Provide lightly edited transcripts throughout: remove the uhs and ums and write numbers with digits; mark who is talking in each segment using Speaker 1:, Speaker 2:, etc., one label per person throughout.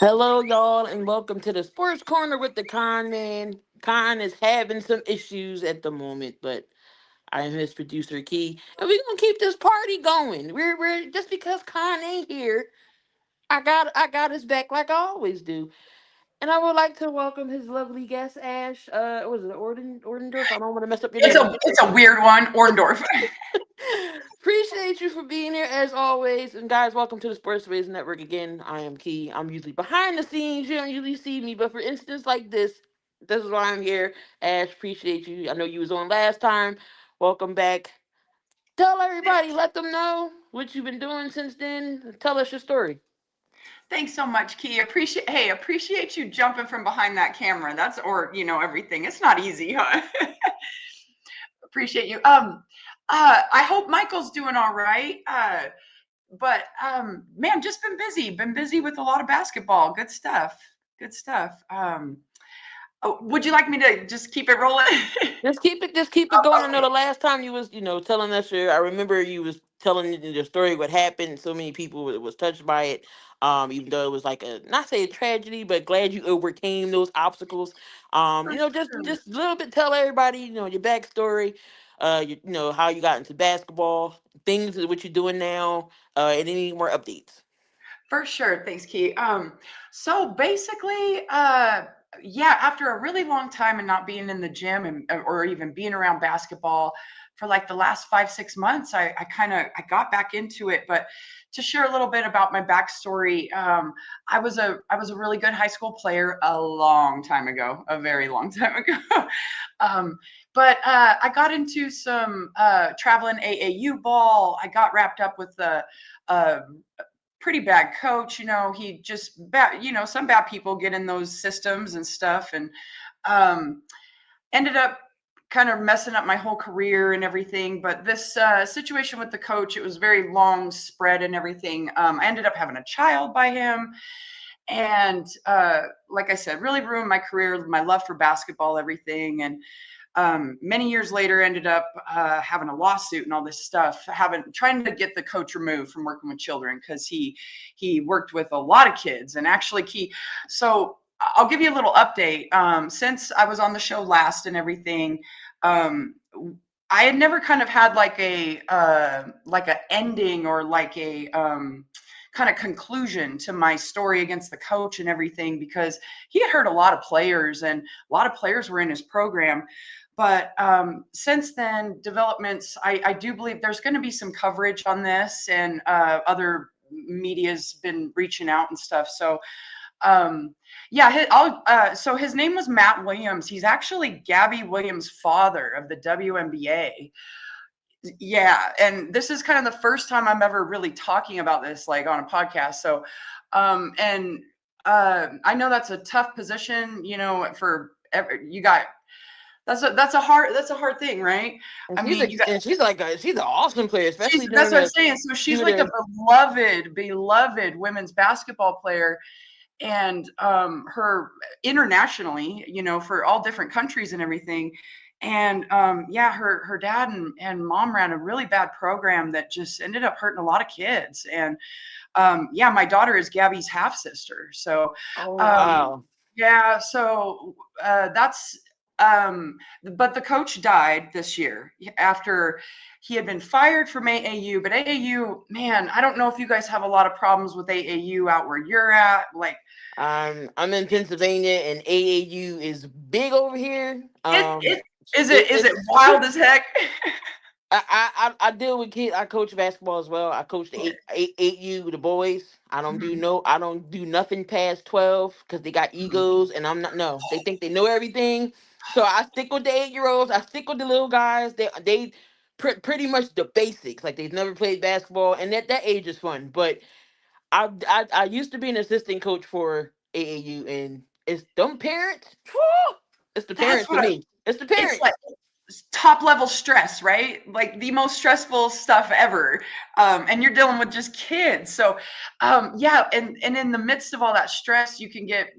Speaker 1: Hello, y'all, and welcome to the Sports Corner with the Conn Man. Conn is having some issues at the moment, but I am his producer, Key, and we're gonna keep this party going. We're just because Conn ain't here, I got his back like I always do, and I would like to welcome his lovely guest, Ash. Was it Ordendorf? I don't want to mess up your
Speaker 2: It's
Speaker 1: name.
Speaker 2: a weird one, Orndorff.
Speaker 1: Appreciate you for being here as always. And guys, welcome to the Sports Rays Network again. I am Key. I'm usually behind the scenes. You don't usually see me, but for instance like this is why I'm here. Ash, appreciate you. I know you was on last time. Welcome back. Tell everybody, let them know what you've been doing since then. Tell us your story.
Speaker 2: Thanks so much, Key. Appreciate you jumping from behind that camera. That's or everything. It's not easy, huh? Appreciate you. I hope Michael's doing all right. But man, just been busy. Been busy with a lot of basketball. Good stuff. Good stuff. Would you like me to just keep it rolling?
Speaker 1: Just keep it going. I know the last time you was, telling us I remember you was telling the story what happened. So many people was touched by it. Even though it was like a not say a tragedy, but glad you overcame those obstacles.
Speaker 2: For sure.
Speaker 1: Just a little bit tell everybody, your backstory, how you got into basketball, things that what you're doing now, and any more updates.
Speaker 2: For sure. Thanks, Key. So basically, yeah, after a really long time and not being in the gym and or even being around basketball for like the last 5, 6 months, I got back into it. But to share a little bit about my backstory, I was a really good high school player a long time ago, a very long time ago. um, but I got into some traveling AAU ball. I got wrapped up with the uh, pretty bad coach. He just bad. Some bad people get in those systems and stuff, and um, ended up kind of messing up my whole career and everything. But this situation with the coach, it was very long spread and everything. I ended up having a child by him, and like I said, really ruined my career, my love for basketball, everything. And many years later ended up having a lawsuit and all this stuff, having trying to get the coach removed from working with children because he worked with a lot of kids. And actually so I'll give you a little update. Since I was on the show last and everything, um, I had never kind of had like a ending or like a kind of conclusion to my story against the coach and everything, because he had hurt a lot of players and a lot of players were in his program. But since then, developments, I do believe there's going to be some coverage on this, and other media's been reaching out and stuff. So yeah, so his name was Matt Williams. He's actually Gabby Williams' father of the WNBA. Yeah, and this is kind of the first time I'm ever really talking about this like on a podcast. So and I know that's a tough position, you got that's a hard thing, right?
Speaker 1: And
Speaker 2: I
Speaker 1: she's
Speaker 2: mean,
Speaker 1: a,
Speaker 2: you got
Speaker 1: and she's an awesome player, especially
Speaker 2: that's
Speaker 1: during
Speaker 2: what I'm
Speaker 1: the
Speaker 2: saying. So she's
Speaker 1: doing
Speaker 2: like a
Speaker 1: the
Speaker 2: beloved women's basketball player, and her internationally, for all different countries and everything. And yeah, her dad and mom ran a really bad program that just ended up hurting a lot of kids. And yeah, my daughter is Gabby's half sister. So
Speaker 1: oh
Speaker 2: um,
Speaker 1: wow.
Speaker 2: yeah, so that's but the coach died this year after he had been fired from AAU. But AAU, man, I don't know if you guys have a lot of problems with AAU out where you're at. Like
Speaker 1: I'm in Pennsylvania, and AAU is big over here.
Speaker 2: it is it
Speaker 1: It's
Speaker 2: wild as heck?
Speaker 1: I deal with kids. I coach basketball as well. I coach the eight U the boys.
Speaker 2: Mhm.
Speaker 1: I don't do nothing past 12 because they got
Speaker 2: Mhm.
Speaker 1: egos, and I'm not. No, they think they know everything. So I stick with the 8 year olds. I stick with the little guys. They pretty much the basics. Like they've never played basketball, and that age is fun. But I used to be an assistant coach for AAU, and it's them parents. Whew, it's the
Speaker 2: That's
Speaker 1: parents for
Speaker 2: what
Speaker 1: me. It's the
Speaker 2: it's like.
Speaker 1: parents.
Speaker 2: top level stress, right? Like the most stressful stuff ever. And you're dealing with just kids. So yeah, and in the midst of all that stress, you can get,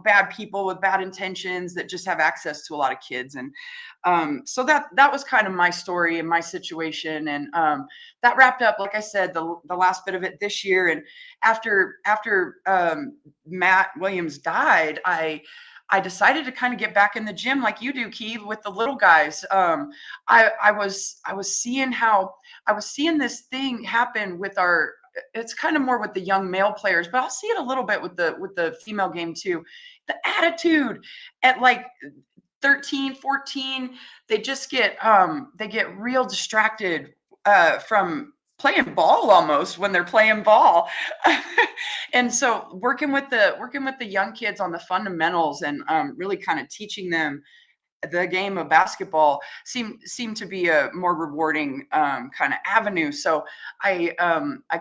Speaker 2: bad people with bad intentions that just have access to a lot of kids. And so that was kind of my story and my situation. And that wrapped up, like I said, the last bit of it this year. And after Matt Williams died, I decided to kind of get back in the gym like you do, Key, with the little guys. I was seeing how I was seeing this thing happen with our. It's kind of more with the young male players, but I'll see it a little bit with the female game too. The attitude at like 13, 14, they get real distracted from playing ball almost when they're playing ball. And so working with the young kids on the fundamentals and really kind of teaching them the game of basketball seemed to be a more rewarding kind of avenue. So I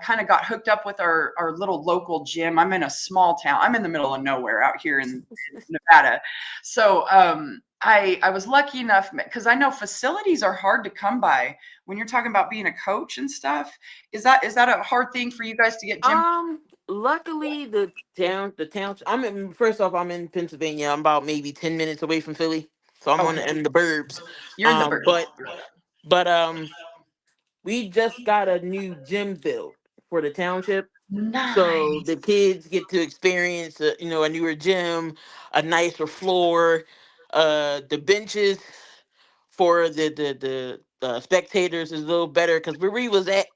Speaker 2: kind of got hooked up with our little local gym. I'm in a small town. I'm in the middle of nowhere out here in Nevada. So I was lucky enough because I know facilities are hard to come by when you're talking about being a coach and stuff. Is that a hard thing for you guys to get gym?
Speaker 1: Um, Luckily the town first off, I'm in Pennsylvania. I'm about maybe 10 minutes away from Philly, so I'm on
Speaker 2: Okay,
Speaker 1: in the burbs.
Speaker 2: you're in the bird.
Speaker 1: But we just got a new gym built for the township. So
Speaker 2: Nice.
Speaker 1: the kids get to experience, a newer gym, a nicer floor, the benches for the spectators is a little better because where we was at,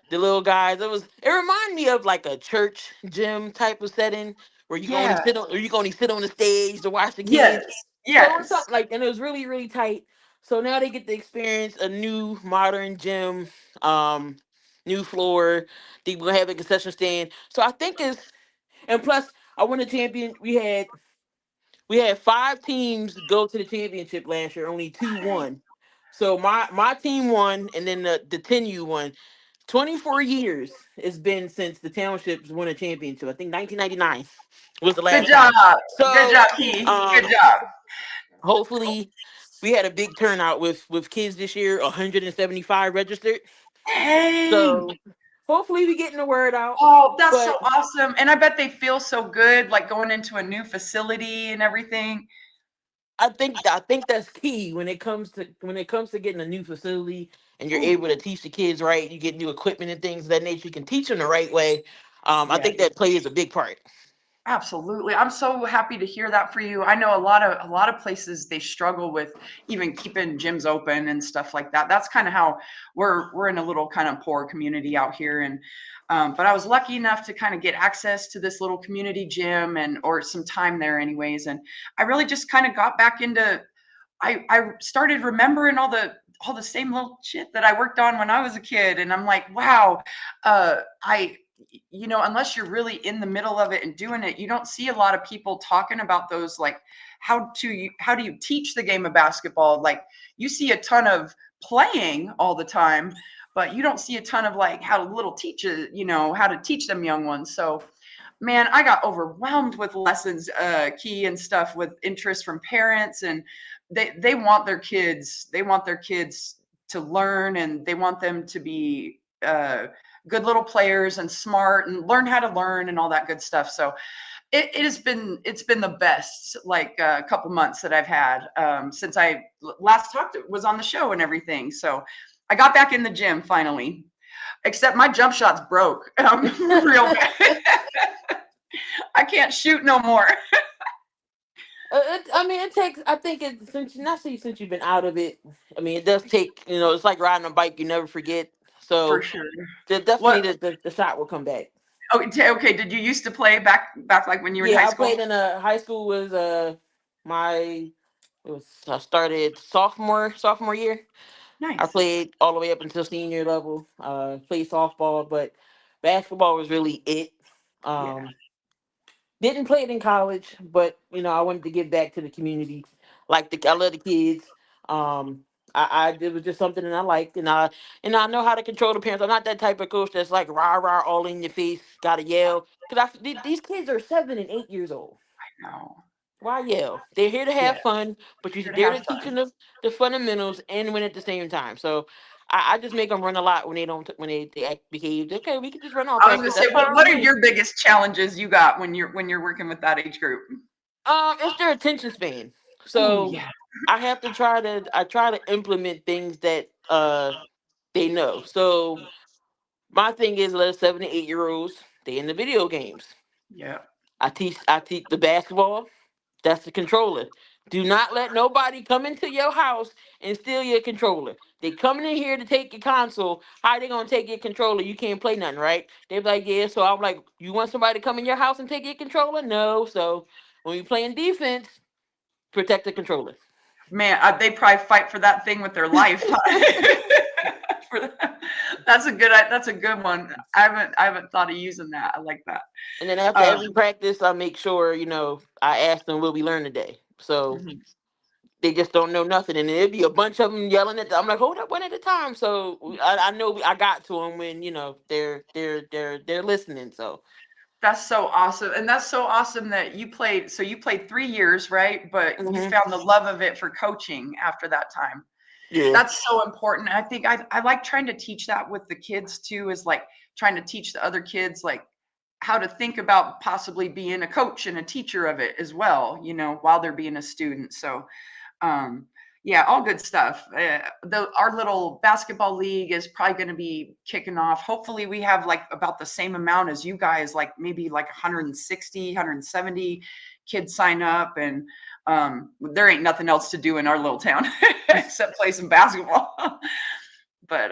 Speaker 1: the little guys, it reminded me of like a church gym type of setting where
Speaker 2: Yeah.
Speaker 1: you can only sit on the stage to watch the
Speaker 2: Yes.
Speaker 1: kids. So it's
Speaker 2: Yes.
Speaker 1: something like, and it was really really tight. So now they get to experience a new modern gym, um, new floor. They will have a concession stand. So I think it's, and plus I won the champion. We had 5 teams go to the championship last year. Only two won. So my team won, and then the 10U won. 24 years it's been since the townships won a championship. I think 1999 was the
Speaker 2: Good
Speaker 1: last
Speaker 2: job.
Speaker 1: time.
Speaker 2: Good
Speaker 1: So
Speaker 2: job, Key. Good
Speaker 1: um,
Speaker 2: job.
Speaker 1: hopefully we had a big turnout with kids this year. 175 registered.
Speaker 2: Dang.
Speaker 1: So hopefully we getting the word out.
Speaker 2: Oh, that's so
Speaker 1: But
Speaker 2: awesome. And I bet they feel so good, like going into a new facility and everything.
Speaker 1: I think that's key when it comes to getting a new facility and you're
Speaker 2: Ooh,
Speaker 1: able to teach the kids right. You get new equipment and things of that nature. You can teach them the right way. I
Speaker 2: yeah.
Speaker 1: think that plays a big part.
Speaker 2: Absolutely. I'm so happy to hear that for you. I know a lot of places they struggle with even keeping gyms open and stuff like that. That's kind of how we're in a little kind of poor community out here. And but I was lucky enough to kind of get access to this little community gym and or some time there anyways. And I really just kind of got back into I started remembering all the same little shit that I worked on when I was a kid, and I'm like, wow, I unless you're really in the middle of it and doing it, you don't see a lot of people talking about those like how do you teach the game of basketball? Like you see a ton of playing all the time, but you don't see a ton of like how little teaches, how to teach them young ones. So man, I got overwhelmed with lessons, Key and stuff with interest from parents, and they want their kids to learn, and they want them to be good little players and smart and learn how to learn and all that good stuff. So it's been the best like couple months that I've had since I last talked was on the show and everything. So I got back in the gym finally, except my jump shot's broke real bad. I can't shoot no more.
Speaker 1: I mean, it takes. I think it since not since you've been out of it. I mean, it does take. It's like riding a bike. You never forget.
Speaker 2: For
Speaker 1: So
Speaker 2: sure.
Speaker 1: definitely
Speaker 2: What?
Speaker 1: the shot will come back.
Speaker 2: Okay. Did you used to play back like when you were in high
Speaker 1: Yeah, I
Speaker 2: school?
Speaker 1: played in a high school. Was my it was I started sophomore year. I
Speaker 2: Nice.
Speaker 1: played all the way up until senior level. Played softball, but basketball was really it.
Speaker 2: Yeah.
Speaker 1: Um, Didn't play it in college, but I wanted to give back to the community. I love the kids. Um, I it was just something that I liked, and I know how to control the parents. I'm not that type of coach that's like rah rah all in your face, gotta yell. Because these kids are 7 and 8 years old.
Speaker 2: No.
Speaker 1: Why yell? They're here to
Speaker 2: Yeah,
Speaker 1: have fun, but
Speaker 2: here to
Speaker 1: they're
Speaker 2: have
Speaker 1: to teach
Speaker 2: fun.
Speaker 1: them the fundamentals and win at the same time. So I just make them run a lot when they don't when they act behave. Okay, we can just run all
Speaker 2: I was gonna
Speaker 1: practice.
Speaker 2: say,
Speaker 1: That's fine
Speaker 2: what
Speaker 1: with
Speaker 2: are
Speaker 1: me.
Speaker 2: your biggest challenges you got when you're working with that age group?
Speaker 1: It's their attention span.
Speaker 2: Oh
Speaker 1: So
Speaker 2: yeah,
Speaker 1: I try to implement things that they know. So my thing is let 7 to 8 year olds stay in the video games.
Speaker 2: yeah.
Speaker 1: I teach the basketball. That's the controller. Do not let nobody come into your house and steal your controller. They coming in here to take your console. How they gonna take your controller? You can't play nothing, right? They be like, yeah. So I'm like, you want somebody to come in your house and take your controller? No. So when we playing defense, protect the controller.
Speaker 2: Man, they probably fight for that thing with their life. For that. That's a good one. I haven't thought of using that. I like that.
Speaker 1: And then after
Speaker 2: Um,
Speaker 1: every practice, I make sure I ask them what we learned today. So
Speaker 2: mhm.
Speaker 1: they just don't know nothing, and there'd be a bunch of them yelling at. I'm like, hold up, one at a time. So I know I got to them when they're listening. So
Speaker 2: That's so awesome. And that's so awesome that you played. So you played 3 years, right? But you
Speaker 1: hmm
Speaker 2: found the love of it for coaching after that time.
Speaker 1: yeah,
Speaker 2: That's so important. I think I like trying to teach that with the kids too, is like trying to teach the other kids like how to think about possibly being a coach and a teacher of it as well, while they're being a student. So um, yeah, all good stuff. Our little basketball league is probably going to be kicking off. Hopefully, we have like about the same amount as you guys, like maybe like 160, 170 kids sign up, and there ain't nothing else to do in our little town except play some basketball. But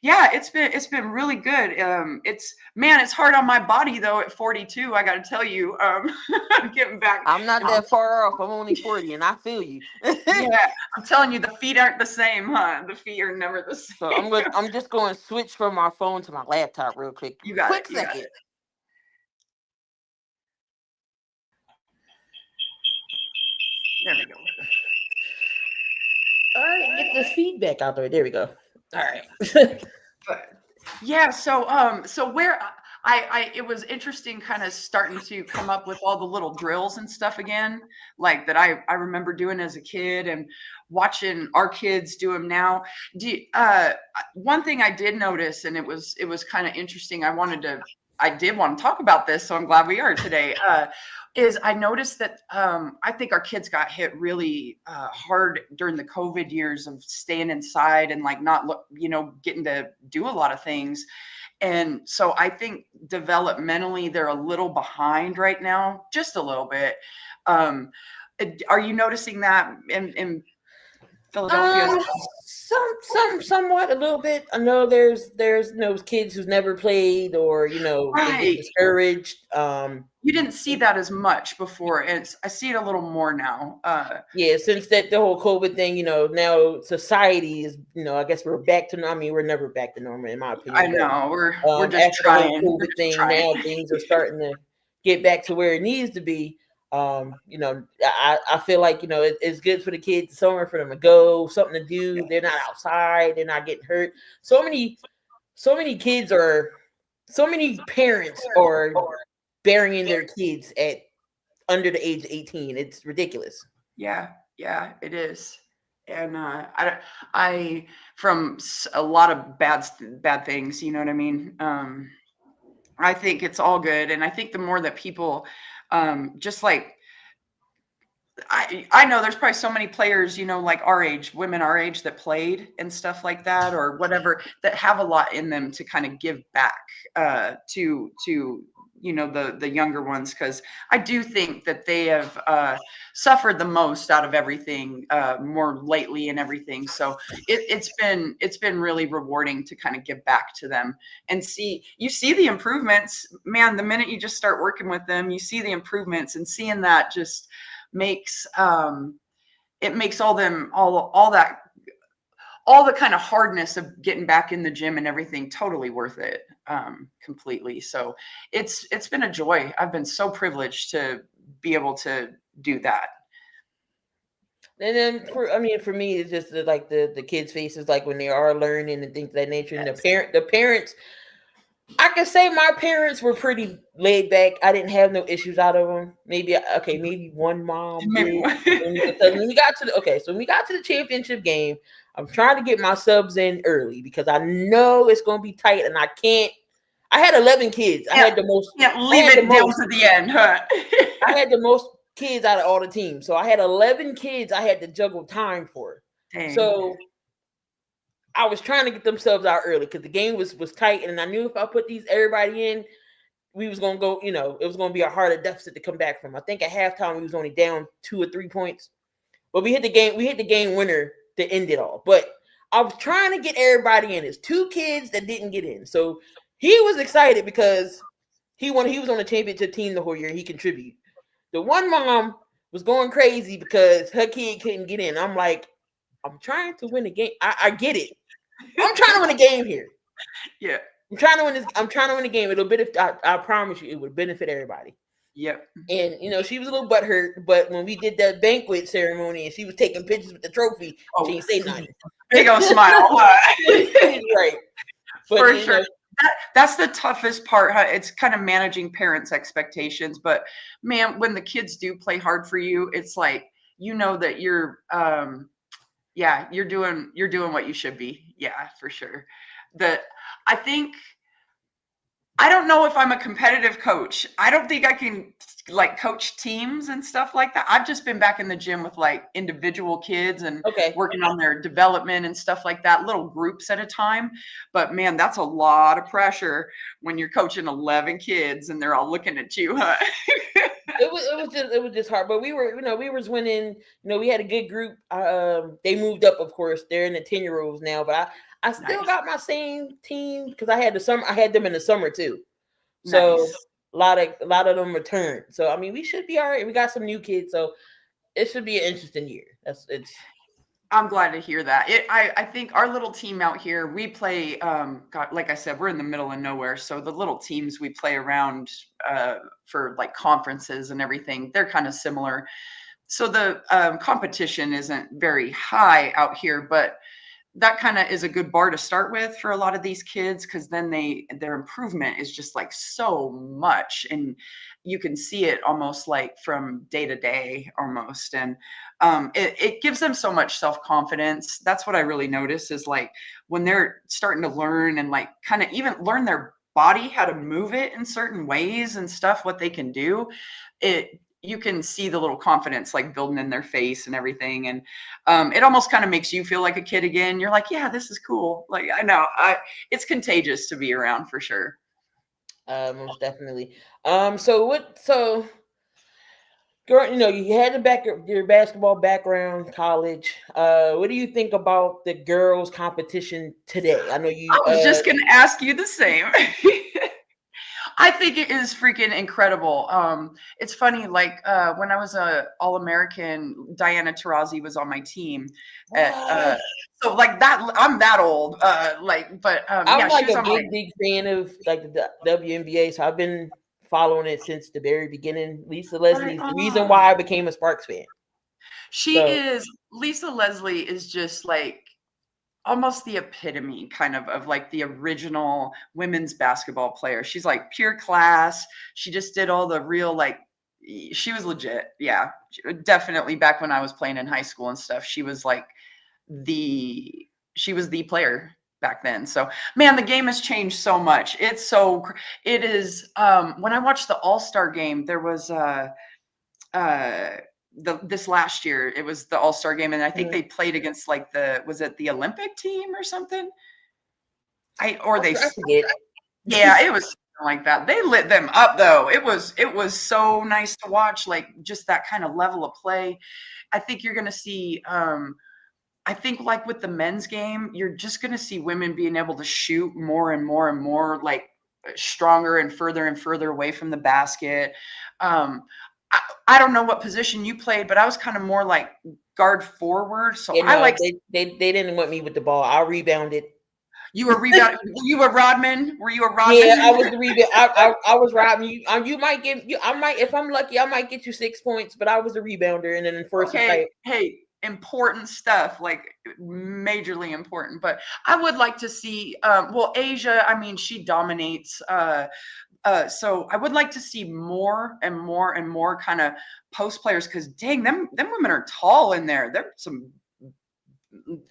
Speaker 2: yeah, it's been really good. It's hard on my body though at 42. I got to tell you, getting back.
Speaker 1: I'm not that far off. I'm only 40, and I feel you.
Speaker 2: Yeah, I'm telling you, the feet aren't the same, huh? The feet are never the
Speaker 1: So
Speaker 2: same.
Speaker 1: I'm just going to switch from my phone to my laptop real quick.
Speaker 2: You got it.
Speaker 1: Quick
Speaker 2: You got
Speaker 1: second.
Speaker 2: it. There we go.
Speaker 1: All right, get this feedback out there. There we go. All right.
Speaker 2: But yeah, so where it was interesting kind of starting to come up with all the little drills and stuff again, like that I remember doing as a kid and watching our kids do them now. One thing I did notice, and it was kind of interesting. I did want to talk about this, so I'm glad we are today. Is I noticed that I think our kids got hit really hard during the COVID years of staying inside and like not getting to do a lot of things. And so I think developmentally they're a little behind right now, just a little bit. Um, are you noticing that in Philadelphia as
Speaker 1: Um,
Speaker 2: well?
Speaker 1: somewhat a little bit. I know there's kids who's never played or they get
Speaker 2: Right.
Speaker 1: discouraged.
Speaker 2: You didn't see that as much before, and I see it a little more now.
Speaker 1: Yeah, since that the whole COVID thing, now society is, I guess we're back to. I mean, we're never back to normal in my
Speaker 2: I
Speaker 1: opinion, but
Speaker 2: know we're just
Speaker 1: after the whole
Speaker 2: trying. We're
Speaker 1: COVID
Speaker 2: just
Speaker 1: thing,
Speaker 2: trying.
Speaker 1: now things are starting to get back to where it needs to be. I feel like it's good for the kids, somewhere for them to go, something to do. They're not outside, they're not getting hurt. So many kids are, so many parents are burying their kids at under the age of 18. It's ridiculous.
Speaker 2: Yeah, yeah, it is. And I from a lot of bad things, you know what I mean? I think it's all good, and I think the more that people, just like I know there's probably so many players, like our age, women our age that played and stuff like that, or whatever, that have a lot in them to kind of give back to the younger ones, because I do think that they have suffered the most out of everything more lately and everything. So it's been really rewarding to kind of give back to them and see the improvements. Man, the minute you just start working with them, you see the improvements, and seeing that just makes it makes all the kind of hardness of getting back in the gym and everything totally worth it, completely. So it's been a joy. I've been so privileged to be able to do that.
Speaker 1: And then for me, it's just like the kids' faces, like when they are learning and things of that nature, and the
Speaker 2: Yes.
Speaker 1: parents. I can say my parents were pretty laid back. I didn't have no issues out of them. Maybe one mom
Speaker 2: Maybe
Speaker 1: did. Because when we got to so when we got to the championship game, I'm trying to get my subs in early because I know it's going to be tight, and I can't. I had 11 kids.
Speaker 2: can't, can't leave it down to the end, huh?
Speaker 1: I had the most kids out of all the teams, so I had 11 kids. I had to juggle time for.
Speaker 2: Dang.
Speaker 1: So I was trying to get them subs out early because the game was tight, and I knew if I put everybody in, we was gonna go. It was gonna be a harder deficit to come back from. I think at halftime we was only down 2 or 3 points, but we hit the game. We hit the game winner to end it all. But I was trying to get everybody in. There's 2 kids that didn't get in, so he was excited because he won. He was on the championship team the whole year. He contributed. The one mom was going crazy because her kid couldn't get in. I'm like, I'm trying to win a game. I get it. I'm trying to win a game here.
Speaker 2: Yeah.
Speaker 1: I'm trying to win this. I'm trying to win a game. It'll benefit. I promise you, it would benefit everybody.
Speaker 2: Yep.
Speaker 1: And she was a little butthurt, but when we did that banquet ceremony and she was taking pictures with the trophy, she didn't say nothing.
Speaker 2: Big old smile.
Speaker 1: Right. But,
Speaker 2: for sure. That's the toughest part. Huh? It's kind of managing parents' expectations. But man, when the kids do play hard for you, it's like that you're you're doing what you should be. Yeah, for sure. I think I don't know if I'm a competitive coach. I don't think I can like coach teams and stuff like that. I've just been back in the gym with like individual kids and working on their development and stuff like that, little groups at a time. But man, that's a lot of pressure when you're coaching 11 kids and they're all looking at you, huh?
Speaker 1: It was just hard, but we was winning. We had a good group. They moved up, of course. They're in the 10-year-olds now, but I still got my same team because I had them in the summer too. So a lot of them returned. So I mean, we should be all right. We got some new kids, so it should be an interesting year.
Speaker 2: I'm glad to hear that. I think our little team out here, we play, God, like I said, we're in the middle of nowhere. So the little teams we play around for like conferences and everything, they're kind of similar. So the competition isn't very high out here, but that kind of is a good bar to start with for a lot of these kids because then their improvement is just like so much, and you can see it almost like from day to day almost, and it gives them so much self-confidence. That's what I really notice is like when they're starting to learn and like kind of even learn their body, how to move it in certain ways and stuff, what they can do, you can see the little confidence like building in their face and everything. And it almost kind of makes you feel like a kid again. You're like, yeah, this is cool. Like, I know it's contagious to be around for sure.
Speaker 1: Most definitely. So girl, you had your basketball background, college. What do you think about the girls' competition today? I know you.
Speaker 2: I was just gonna ask you the same. I think it is freaking incredible. It's funny, like when I was a All-American, Diana Taurasi was on my team. So like that, I'm that old. I'm
Speaker 1: like a big fan of like the WNBA, so I've been following it since the very beginning. Lisa Leslie is the reason why I became a Sparks fan.
Speaker 2: Lisa Leslie is just like almost the epitome kind of like the original women's basketball player. She's like pure class. She just did all the real, like, she was legit. Yeah, definitely. Back when I was playing in high school and stuff, she was the player back then. So man, the game has changed so much. It is when I watched the All-Star game, there was this last year, it was the All-Star game, and I think they played against like was it the Olympic team or something? I forget. Yeah, it was like that. They lit them up though. It was so nice to watch, like just that kind of level of play. I think you're gonna see I think like with the men's game, you're just gonna see women being able to shoot more and more and more, like stronger and further away from the basket. I don't know what position you played, but I was kind of more like guard forward. So
Speaker 1: they didn't want me with the ball. I rebounded.
Speaker 2: You were rebounding. You were Rodman. Were you a Rodman?
Speaker 1: Yeah, I was the rebound. I was Rodman. You might get you. I might, if I'm lucky, I might get you 6 points. But I was the rebounder, and then in first.
Speaker 2: Okay. Hey, important stuff, like majorly important. But I would like to see, well, Asia, I mean, she dominates. So I would like to see more and more and more kind of post players, because dang, them women are tall in there. They're some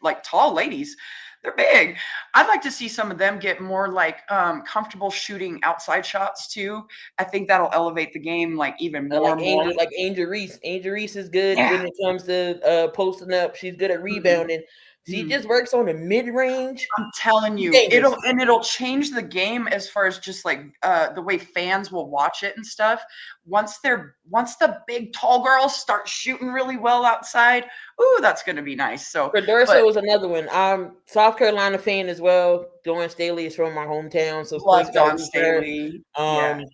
Speaker 2: like tall ladies. They're big. I'd like to see some of them get more like comfortable shooting outside shots too. I think that'll elevate the game like even more and more.
Speaker 1: Like Angel Reese. Angel Reese is good
Speaker 2: Yeah.
Speaker 1: when it comes to posting up. She's good at
Speaker 2: Mhm.
Speaker 1: rebounding. She
Speaker 2: Mhm.
Speaker 1: just works on the mid range.
Speaker 2: I'm telling
Speaker 1: She's
Speaker 2: you,
Speaker 1: dangerous.
Speaker 2: it'll change the game as far as just like the way fans will watch it and stuff. Once the big tall girls start shooting really well outside, ooh, that's gonna be nice. So, but
Speaker 1: Dorso is another one. I'm South Carolina fan as well. Dawn Staley is from my hometown, so of course
Speaker 2: love
Speaker 1: I got to
Speaker 2: Dawn
Speaker 1: root for her.
Speaker 2: Staley. Yeah,
Speaker 1: Um,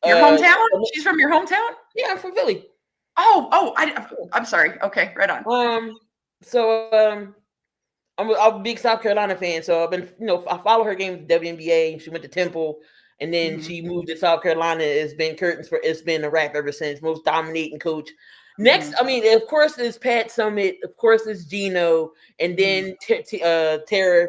Speaker 2: your
Speaker 1: uh,
Speaker 2: hometown? She's from your hometown?
Speaker 1: yeah, I'm from Philly.
Speaker 2: Oh, I'm sorry. Okay, right on.
Speaker 1: So I'm a big South Carolina fan. So I've been, I follow her games with WNBA. She went to Temple, and then
Speaker 2: Mhm,
Speaker 1: she moved to South Carolina. It's been a wrap ever since. Most dominating coach. Next,
Speaker 2: mhm,
Speaker 1: I mean, of course, is Pat Summit. Of course, is Gino, and
Speaker 2: mhm,
Speaker 1: then Tara,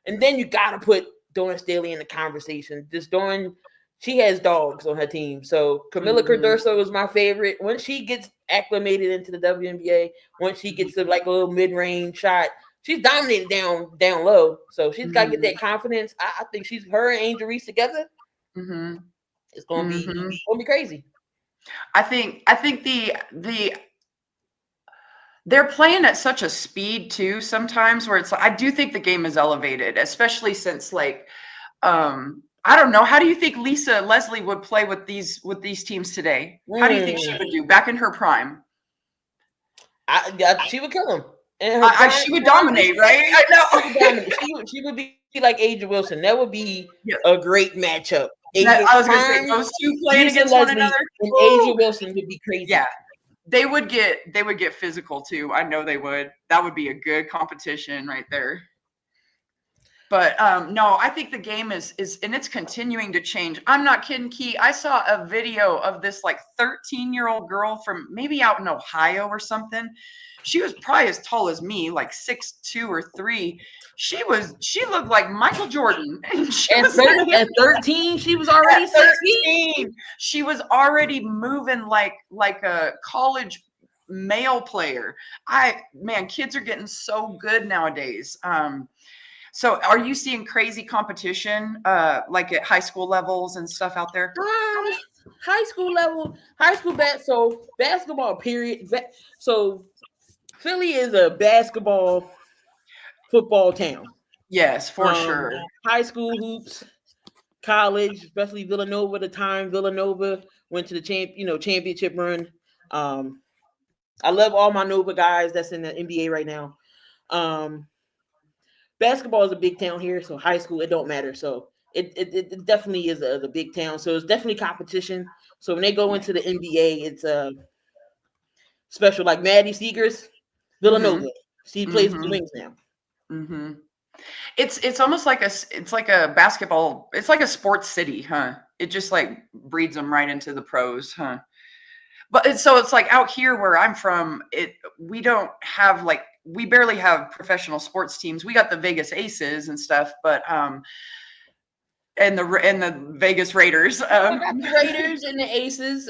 Speaker 1: and then you gotta put Dawn Staley in the conversation. Just Dawn, she has dogs on her team. So Camilla
Speaker 2: mhm,
Speaker 1: Cardoso is my favorite. Once she gets acclimated into the WNBA, once she
Speaker 2: mhm,
Speaker 1: gets to like a little mid range shot, she's dominated down low. So she's got to get
Speaker 2: mhm,
Speaker 1: that confidence. I think she's her and Angel Reese together.
Speaker 2: mhm,
Speaker 1: It's
Speaker 2: mhm.
Speaker 1: gonna be crazy.
Speaker 2: I think the they're playing at such a speed too sometimes, where it's like I do think the game is elevated, especially since like I don't know, how do you think Lisa Leslie would play with these teams today? How do you think she
Speaker 1: Mm.
Speaker 2: would do back in her prime?
Speaker 1: She would kill him in her prime.
Speaker 2: She would
Speaker 1: Prime
Speaker 2: dominate,
Speaker 1: Lisa
Speaker 2: right?
Speaker 1: Leslie,
Speaker 2: I
Speaker 1: she
Speaker 2: know.
Speaker 1: would dominate. She would be like Aja Wilson. That would be
Speaker 2: Yeah,
Speaker 1: a great matchup. Aja
Speaker 2: I was gonna say
Speaker 1: prime
Speaker 2: those two playing
Speaker 1: Lisa
Speaker 2: against one
Speaker 1: Leslie
Speaker 2: another.
Speaker 1: and Aja
Speaker 2: Woo!
Speaker 1: Wilson would be
Speaker 2: Yeah,
Speaker 1: crazy.
Speaker 2: they would get physical too. I know they would. That would be a good competition right there. But no, I think the game is and it's continuing to change. I'm not kidding, Key. I saw a video of this like 13-year-old girl from maybe out in Ohio or something. She was probably as tall as me, like 6'2" or 3. She looked like Michael Jordan. And she was
Speaker 1: At 13, she was already
Speaker 2: at
Speaker 1: 6 feet.
Speaker 2: 13. She was already moving like a college male player. Kids are getting so good nowadays. So are you seeing crazy competition like at high school levels and stuff out there?
Speaker 1: High school level, so basketball period. So Philly is a basketball football town.
Speaker 2: Yes, for sure.
Speaker 1: High school hoops, college, especially Villanova. The time Villanova went to the championship run. I love all my Nova guys that's in the NBA right now. Um, Basketball is a big town here, so high school it don't matter. So it definitely is a big town. So it's definitely competition. So when they go
Speaker 2: Yeah.
Speaker 1: into the NBA, it's special. Like Maddie Seegers,
Speaker 2: Mm-hmm.
Speaker 1: Villanova. She plays with the
Speaker 2: Mm-hmm.
Speaker 1: Wings now.
Speaker 2: Mm-hmm. It's almost like it's like a basketball. It's like a sports city, huh? It just like breeds them right into the pros, huh? But it's like out here where I'm from, we don't have like we barely have professional sports teams. We got the Vegas Aces and stuff, but and the Vegas Raiders.
Speaker 1: I got the Raiders and the Aces.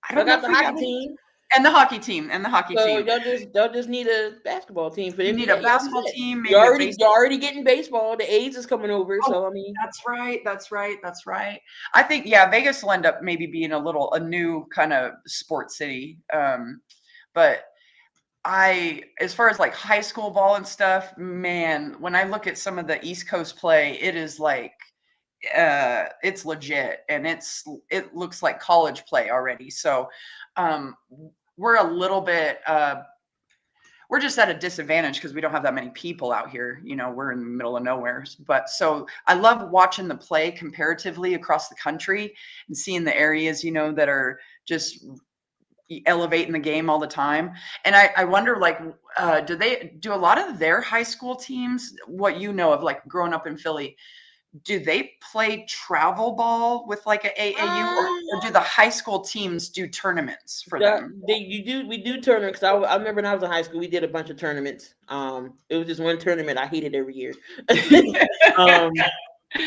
Speaker 2: I
Speaker 1: I
Speaker 2: don't know
Speaker 1: got
Speaker 2: if
Speaker 1: the
Speaker 2: we got
Speaker 1: hockey
Speaker 2: it.
Speaker 1: team.
Speaker 2: And the hockey team and the hockey
Speaker 1: So
Speaker 2: team.
Speaker 1: y'all just need a basketball team for the
Speaker 2: You need a
Speaker 1: NBA. Y'all be
Speaker 2: basketball
Speaker 1: set.
Speaker 2: team,
Speaker 1: You
Speaker 2: maybe a
Speaker 1: already
Speaker 2: base.
Speaker 1: you're already getting baseball. The A's is coming over.
Speaker 2: Oh,
Speaker 1: So I mean,
Speaker 2: that's right. That's right. That's right. I think yeah, Vegas will end up maybe being a new kind of sports city. But as far as like high school ball and stuff, man, when I look at some of the East Coast play, it is like it's legit and it looks like college play already. So um we're a little bit we're just at a disadvantage because we don't have that many people out here. We're in the middle of nowhere. But so I love watching the play comparatively across the country and seeing the areas, that are just elevating the game all the time. And I wonder, like, do a lot of their high school teams, what you know of, like growing up in Philly, do they play travel ball with like a AAU, or do
Speaker 1: Um,
Speaker 2: the high school teams do tournaments for them?
Speaker 1: we do tournaments. I remember when I was in high school, we did a bunch of tournaments. It was just one tournament I hated every year. um,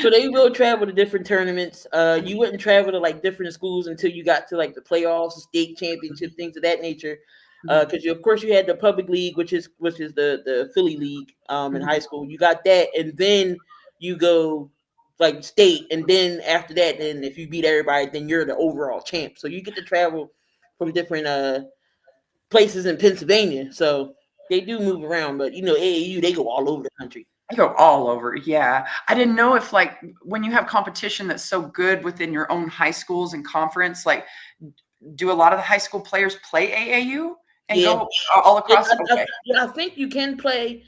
Speaker 1: so they will travel to different tournaments. You wouldn't travel to like different schools until you got to like the playoffs, state championship, things of that nature.
Speaker 2: Mhm,
Speaker 1: Because of course you had the public league, which is the Philly league in high
Speaker 2: mhm.
Speaker 1: school. You got that, and then you go like state, and then after that, then if you beat everybody, then you're the overall champ. So you get to travel from different places in Pennsylvania. So they do move around, but AAU they go all over the country.
Speaker 2: I go all over. Yeah. I didn't know if like when you have competition that's so good within your own high schools and conference, like do a lot of the high school players play AAU and
Speaker 1: Yeah,
Speaker 2: go all across? Okay.
Speaker 1: yeah, I think you can play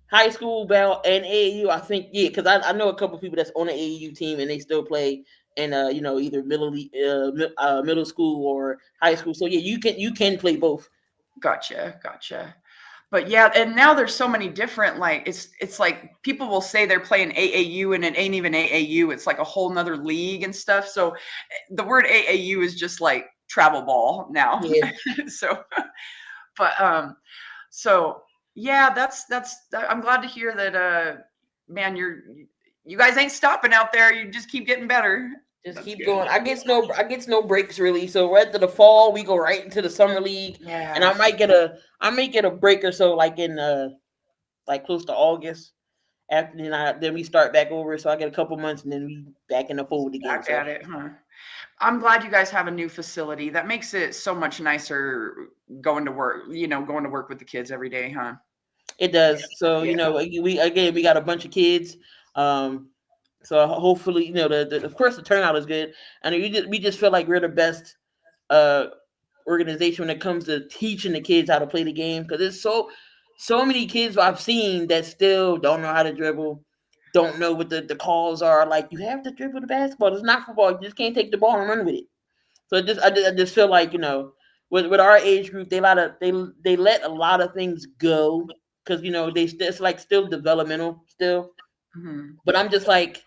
Speaker 1: high school ball and AAU. I think because I know a couple people that's on the AAU team and they still play in either middle school or high school. So yeah, you can play both.
Speaker 2: Gotcha. Gotcha. But yeah, and now there's so many different, like it's like people will say they're playing AAU and it ain't even AAU. It's like a whole nother league and stuff. So the word AAU is just like travel ball now.
Speaker 1: Yeah,
Speaker 2: So but so yeah, I'm glad to hear that man, you guys ain't stopping out there. You just keep getting better.
Speaker 1: just
Speaker 2: That's
Speaker 1: keep
Speaker 2: good.
Speaker 1: going. I gets no breaks really. So right to the fall, we go right into the summer league, and
Speaker 2: Yeah.
Speaker 1: I may get a break or so like in like close to August. After then we start back over. So I get a couple months and then we back in the fold again.
Speaker 2: Back
Speaker 1: So
Speaker 2: at it, huh? I'm glad you guys have a new facility. That makes it so much nicer going to work, going to work with the kids every day, huh?
Speaker 1: it does. So
Speaker 2: Yeah.
Speaker 1: we got a bunch of kids. Um, so hopefully of course the turnout is good, and we just feel like we're the best uh organization when it comes to teaching the kids how to play the game because there's so many kids I've seen that still don't know how to dribble, don't know what the calls are. Like you have to dribble the basketball. It's not football. You just can't take the ball and run with it. So I just feel like with our age group they let a lot of things go because it's like still developmental still.
Speaker 2: Mhm.
Speaker 1: But I'm just like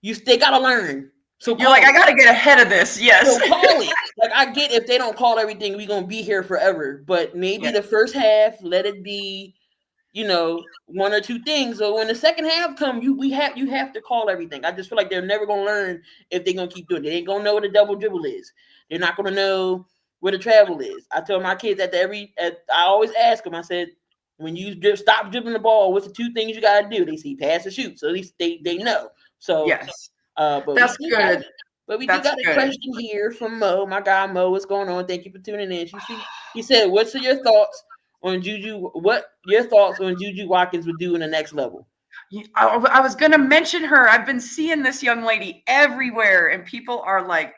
Speaker 1: they gotta learn. So
Speaker 2: You're like,
Speaker 1: call
Speaker 2: I
Speaker 1: it.
Speaker 2: got to get ahead of this. Yes.
Speaker 1: So call it. Like I get if they don't call everything, we gonna be here forever. But maybe
Speaker 2: Yeah.
Speaker 1: the first half, let it be, one or two things. So when the second half come, you have to call everything. I just feel like they're never gonna learn if they're gonna keep doing it. They ain't gonna know what a double dribble is. They're not gonna know what a travel is. I tell my kids I always ask them. I said, when you stop dribbling the ball, what's the two things you gotta do? They see pass or shoot. So at least they know. So
Speaker 2: Yes.
Speaker 1: but we
Speaker 2: That's
Speaker 1: do got
Speaker 2: good.
Speaker 1: but we do
Speaker 2: That's
Speaker 1: got a
Speaker 2: good.
Speaker 1: question here from Mo. My guy Mo, what's going on? Thank you for tuning in. He said, "What's your thoughts on Juju? What your thoughts on Juju Watkins would do in the next level?"
Speaker 2: I was going to mention her. I've been seeing this young lady everywhere, and people are like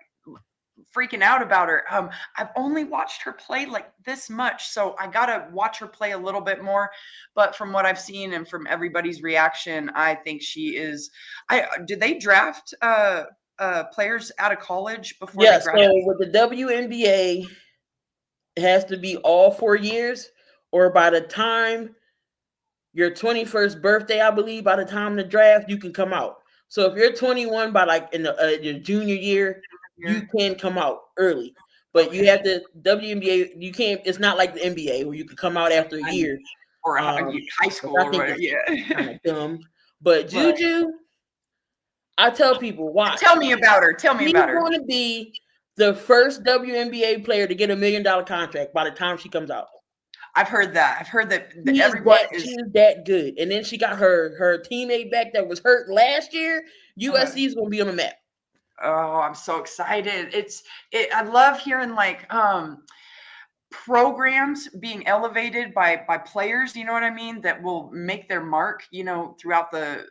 Speaker 2: freaking out about her. I've only watched her play like this much, so I gotta watch her play a little bit more. But from what I've seen and from everybody's reaction, I think she is. I did they draft players out of college before they
Speaker 1: Yes.
Speaker 2: graduate?
Speaker 1: So with the WNBA, it has to be all 4 years, or by the time your 21st birthday, I believe, by the time the draft, you can come out. So if you're 21 by like in your junior year, you
Speaker 2: Here,
Speaker 1: can come out early. But you
Speaker 2: okay,
Speaker 1: have to WNBA. You can't. It's not like the NBA where you can come out after a
Speaker 2: I know.
Speaker 1: year.
Speaker 2: Or high
Speaker 1: Which
Speaker 2: school
Speaker 1: I
Speaker 2: or
Speaker 1: think
Speaker 2: whatever.
Speaker 1: is
Speaker 2: Yeah,
Speaker 1: kind of dumb. But
Speaker 2: but
Speaker 1: Juju, I tell people,
Speaker 2: tell
Speaker 1: watch.
Speaker 2: me about her. Tell me
Speaker 1: She's
Speaker 2: about her.
Speaker 1: going to be the first WNBA player to get $1 million contract by the time she comes out.
Speaker 2: I've heard that. I've heard that
Speaker 1: She is
Speaker 2: everyone
Speaker 1: that she
Speaker 2: is.
Speaker 1: is that good. And then she got her teammate back that was hurt last year.
Speaker 2: Uh,
Speaker 1: USC is gonna be on the map.
Speaker 2: oh, I'm so excited! I love hearing like programs being elevated by players. You know what I mean? That will make their mark. Throughout the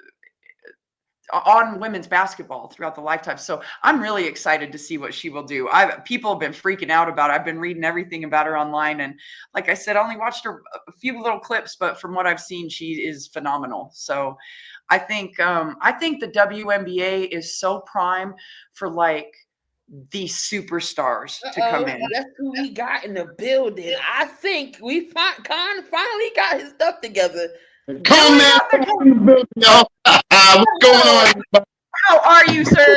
Speaker 2: on women's basketball throughout the lifetime. So I'm really excited to see what she will do. People have been freaking out about it. I've been reading everything about her online, and like I said, I only watched her a few little clips, but from what I've seen, she is phenomenal. So I think the WNBA is so prime for like these superstars to come
Speaker 1: Oh,
Speaker 2: in.
Speaker 1: that's who we got in the building. I think Con finally got his stuff together.
Speaker 3: Conn
Speaker 2: Billy
Speaker 3: Man,
Speaker 2: got the
Speaker 3: y'all. What's going
Speaker 2: hello.
Speaker 3: on, everybody?
Speaker 2: How are you, sir?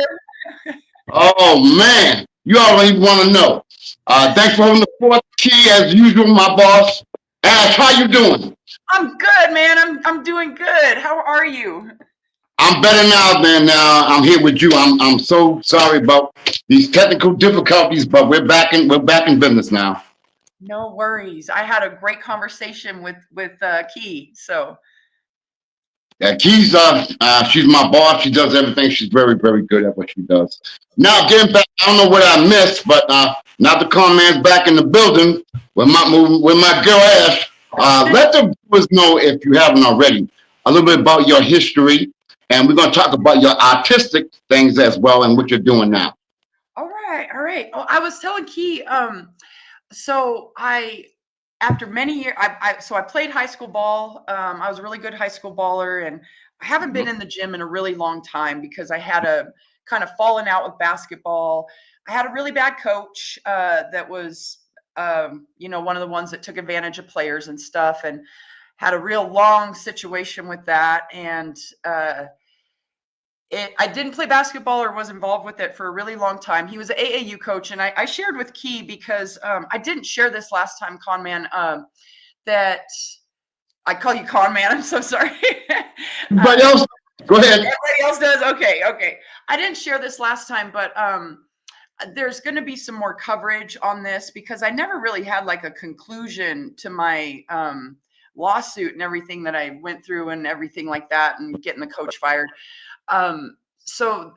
Speaker 3: Oh man, you already want to know. Thanks for holding the fourth key as usual, my boss. Ash, how you doing?
Speaker 2: I'm good, man. I'm doing good. How are you?
Speaker 3: I'm better now than I'm here with you. I'm so sorry about these technical difficulties, but we're back in business now.
Speaker 2: No worries. I had a great conversation with Key. So
Speaker 3: Yeah, she's my boss. She does everything. She's very, very good at what she does. Now, getting back, I don't know what I missed, but now the Conn Man's back in the building with my girl Ash. Let the viewers know, if you haven't already, a little bit about your history, and we're going to talk about your artistic things as well and what you're doing now.
Speaker 2: all right, all right. Oh, I was telling Key. So I after many years, I played high school ball. I was a really good high school baller, and I haven't been
Speaker 3: Mhm.
Speaker 2: in the gym in a really long time because I had a kind of fallen out with basketball. I had a really bad coach that was, one of the ones that took advantage of players and stuff, and had a real long situation with that. And I didn't play basketball or was involved with it for a really long time. He was an AAU coach, and I shared with Key because I didn't share this last time, Con Man. That I call you Con Man. I'm so sorry.
Speaker 3: Everybody else, go ahead.
Speaker 2: Everybody else does. Okay, okay. I didn't share this last time, but there's going to be some more coverage on this because I never really had like a conclusion to my lawsuit and everything that I went through and everything like that, and getting the coach fired. So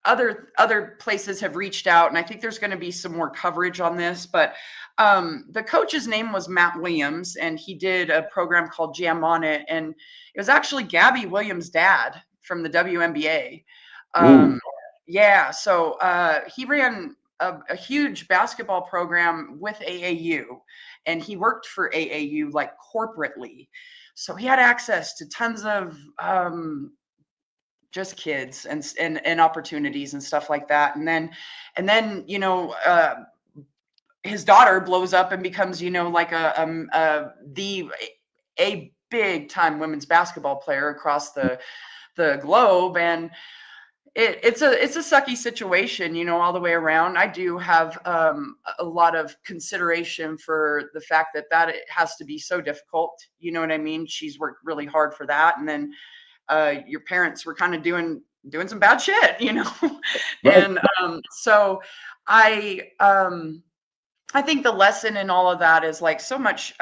Speaker 2: other places have reached out, and I think there's going to be some more coverage on this. But the coach's name was Matt Williams, and he did a program called Jam on It, and it was actually Gabby Williams' dad from the WNBA.
Speaker 3: Ooh.
Speaker 2: Yeah, so he ran a huge basketball program with AAU, and he worked for AAU like corporately. So he had access to tons of just kids and opportunities and stuff like that. And then his daughter blows up and becomes like a big time women's basketball player across the globe. And it's a sucky situation, all the way around. I do have a lot of consideration for the fact that it has to be so difficult. You know what I mean? She's worked really hard for that, and then your parents were kind of doing some bad shit,
Speaker 3: Right.
Speaker 2: and so I think the lesson in all of that is like so much.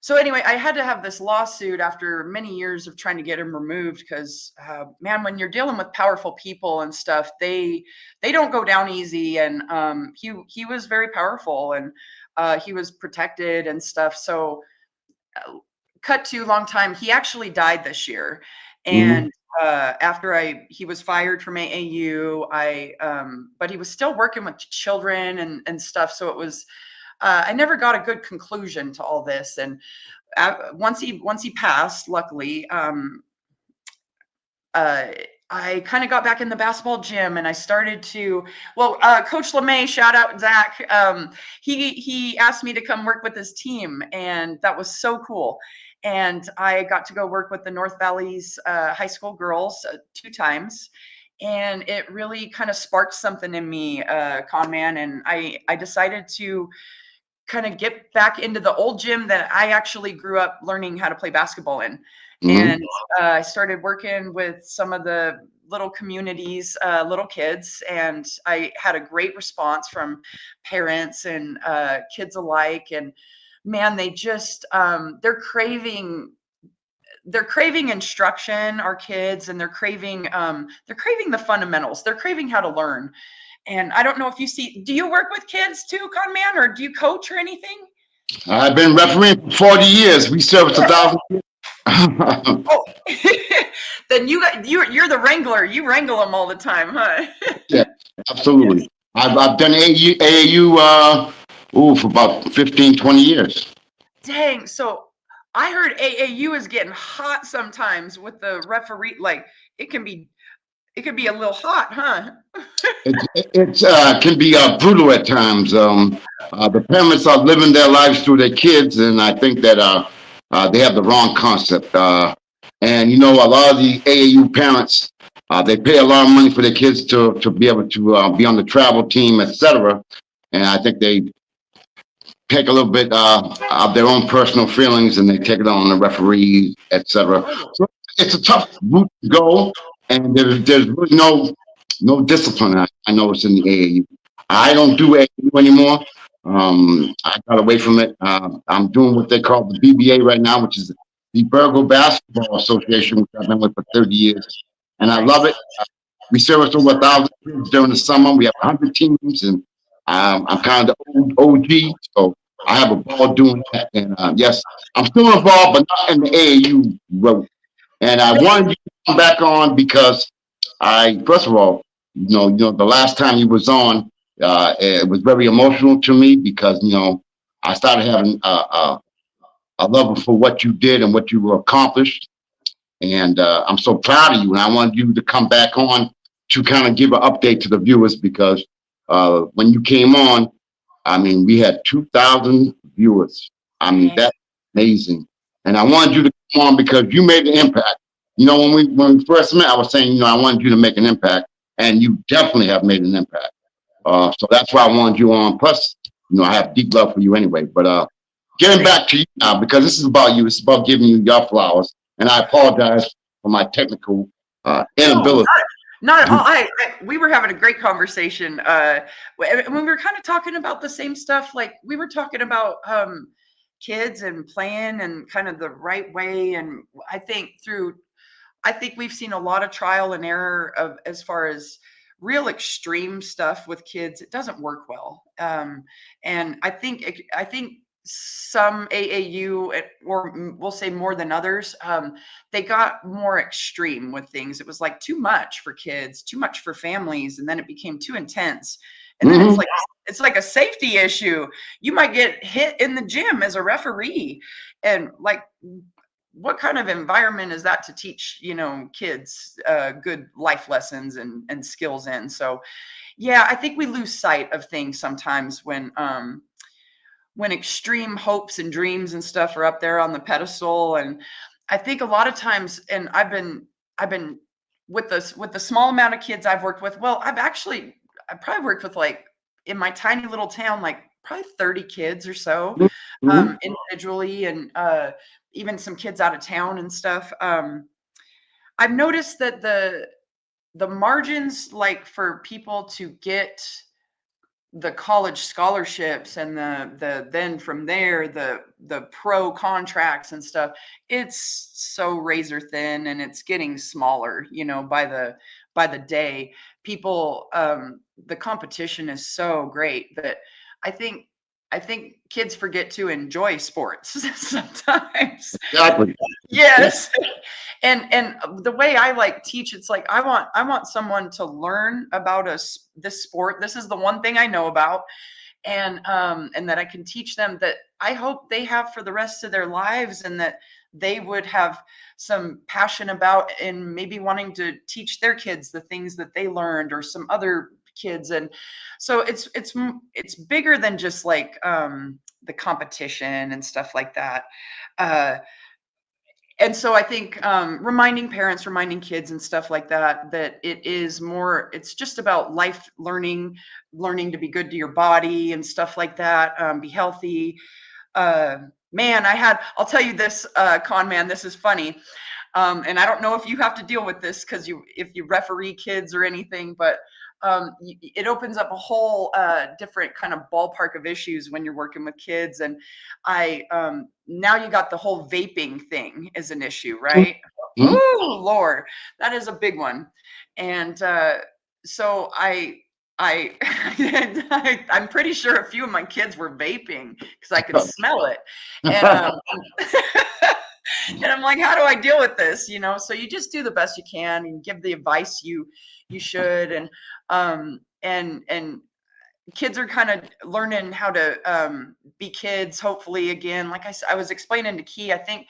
Speaker 2: So anyway, I had to have this lawsuit after many years of trying to get him removed because, man, when you're dealing with powerful people and stuff, they don't go down easy. And he was very powerful, and he was protected and stuff. So cut to long time, he actually died this year.
Speaker 3: Mhm.
Speaker 2: And after he was fired from AAU, but he was still working with children and stuff. So it was, I never got a good conclusion to all this. And once he passed, luckily, uh, I kind of got back in the basketball gym, and I started to, well, Coach LeMay, shout out Zach. He asked me to come work with his team, and that was so cool. And I got to go work with the North Valley's high school girls 2 times. And it really kind of sparked something in me, Con Man. And I decided to kind of get back into the old gym that I actually grew up learning how to play basketball in.
Speaker 3: Mhm.
Speaker 2: And I started working with some of the little communities, little kids, and I had a great response from parents and kids alike. And man, they just they're craving instruction, our kids, and they're craving the fundamentals. They're craving how to learn. And I don't know if do you work with kids too, Con Man, or do you coach or anything?
Speaker 3: I've been refereeing for 40 years. We service
Speaker 2: Sure.
Speaker 3: 1,000.
Speaker 2: Oh, then you're the wrangler. You wrangle them all the time, huh?
Speaker 3: Yeah,
Speaker 2: Yes.
Speaker 3: absolutely. I've done AAU for about 15, 20 years.
Speaker 2: Dang. So I heard AAU is getting hot sometimes with the referee. Like it can be, it could be a little hot, huh?
Speaker 3: It can be brutal at times. The parents are living their lives through their kids, and I think that they have the wrong concept. And you know, a lot of the AAU parents, they pay a lot of money for their kids to be able to be on the travel team, etc. And I think they take a little bit of their own personal feelings and they take it on the referees, etc.
Speaker 2: Oh,
Speaker 3: So it's a tough route to go, and there's really no discipline. I noticed in the AAU. I don't do AAU anymore. I got away from it. I'm doing what they call the BBA right now, which is the Burgle Basketball Association, which I've been with for 30 years, and I love it.
Speaker 2: nice.
Speaker 3: We service over 1,000 kids during the summer. We have 100 teams, and I'm kind of the old OG, so I have a ball doing that. And yes, I'm still involved, but not in the AAU road. And I wanted you to come back on because first of all, the last time you was on, it was very emotional to me because I started having a love for what you did and what you accomplished, and I'm so proud of you. And I wanted you to come back on to kind of give an update to the viewers because when you came on, I mean, we had 2,000 viewers. I mean,
Speaker 2: Dang.
Speaker 3: that's amazing. And I wanted you to come on because you made an impact. When we first met, I was saying, I wanted you to make an impact, and you definitely have made an impact. So that's why I wanted you on. Plus, I have deep love for you anyway. But getting
Speaker 2: Thank
Speaker 3: back to you now, because this is about you. It's about giving you your flowers. And I apologize for my technical
Speaker 2: No,
Speaker 3: inability
Speaker 2: not
Speaker 3: to
Speaker 2: at
Speaker 3: do.
Speaker 2: all. We were having a great conversation when we were kind of talking about the same stuff. Like we were talking about kids and playing and kind of the right way. And I think we've seen a lot of trial and error of as far as real extreme stuff with kids. It doesn't work well. And I think some AAU, or we'll say more than others, they got more extreme with things. It was like too much for kids, too much for families, and then it became too intense. And then
Speaker 3: Hmm.
Speaker 2: it's like a safety issue. You might get hit in the gym as a referee, and like what kind of environment is that to teach kids good life lessons and skills in? So yeah, I think we lose sight of things sometimes when extreme hopes and dreams and stuff are up there on the pedestal. And I think a lot of times, and I've been with the small amount of kids I've worked with. Well, I probably worked with, like, in my tiny little town, like probably 30 kids or so,
Speaker 3: Hmm.
Speaker 2: individually, and even some kids out of town and stuff. I've noticed that the margins, like, for people to get the college scholarships and then from there the pro contracts and stuff, it's so razor thin, and it's getting smaller, by the day. People, the competition is so great that i think I think kids forget to enjoy sports sometimes.
Speaker 3: Exactly. Yeah.
Speaker 2: Yes. And the way I like teach, it's like I want someone to learn about this sport. This is the one thing I know about, and that I can teach them, that I hope they have for the rest of their lives, and that they would have some passion about, and maybe wanting to teach their kids the things that they learned, or some other kids. And so it's bigger than just like the competition and stuff like that. Uh, and so I think reminding parents, reminding kids and stuff like that, that it is more, it's just about life learning, learning to be good to your body and stuff like that, be healthy. uh Man, I'll tell you this, Con Man, this is funny. And I don't know if you have to deal with this because if you referee kids or anything, but it opens up a whole different kind of ballpark of issues when you're working with kids. And now you got the whole vaping thing is an issue, right?
Speaker 3: Mhm.
Speaker 2: Oh Lord, that is a big one. And so I, I'm pretty sure a few of my kids were vaping because I could smell it. And and I'm like, how do I deal with this? So you just do the best you can and give the advice you should. And kids are kind of learning how to be kids, hopefully, again. Like I was explaining to Key, I think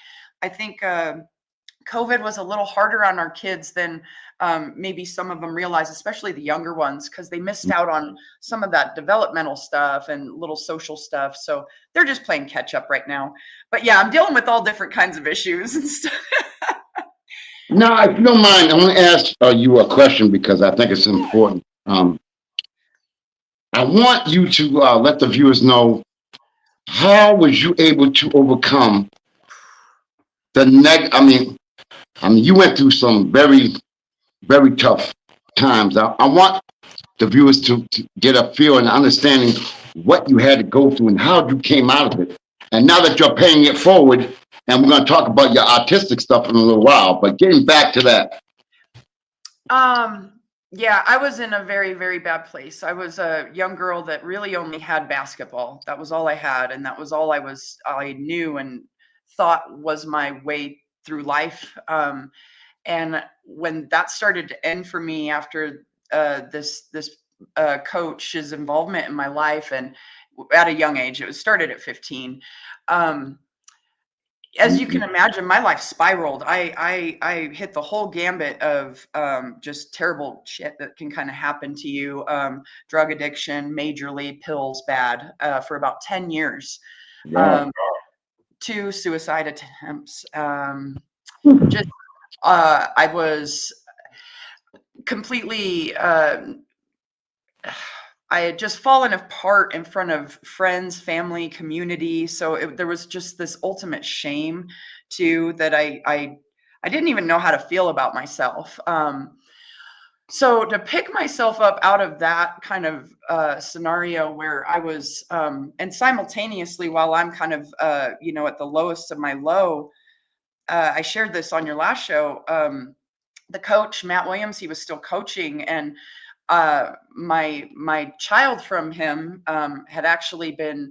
Speaker 2: COVID was a little harder on our kids than maybe some of them realize, especially the younger ones, because they missed out on some of that developmental stuff and little social stuff. So they're just playing catch up right now. But yeah, I'm dealing with all different kinds of issues and stuff.
Speaker 3: Now, if you don't mind, I want to ask you a question because I think it's important. I want you to let the viewers know, how was you able to overcome the I mean, you went through some very, very tough times. I want the viewers to get a feel and understanding what you had to go through and how you came out of it. And now that you're paying it forward, and we're going to talk about your artistic stuff in a little while, but getting back to that.
Speaker 2: Yeah, I was in a very, very bad place. I was a young girl that really only had basketball. That was all I had, and that was all I knew and thought was my way through life. And when that started to end for me after this coach's involvement in my life, and at a young age, it started at 15. As you can imagine, my life spiraled. I hit the whole gambit of just terrible shit that can kind of happen to you. Drug addiction, majorly, pills, bad, for about 10 years.
Speaker 3: Wow.
Speaker 2: 2 suicide attempts. Just I was completely I had just fallen apart in front of friends, family, community. So there was just this ultimate shame too, that I didn't even know how to feel about myself. So to pick myself up out of that kind of scenario where I was, and simultaneously while I'm kind of at the lowest of my low, I shared this on your last show. The coach Matt Williams, he was still coaching, and my child from him had actually been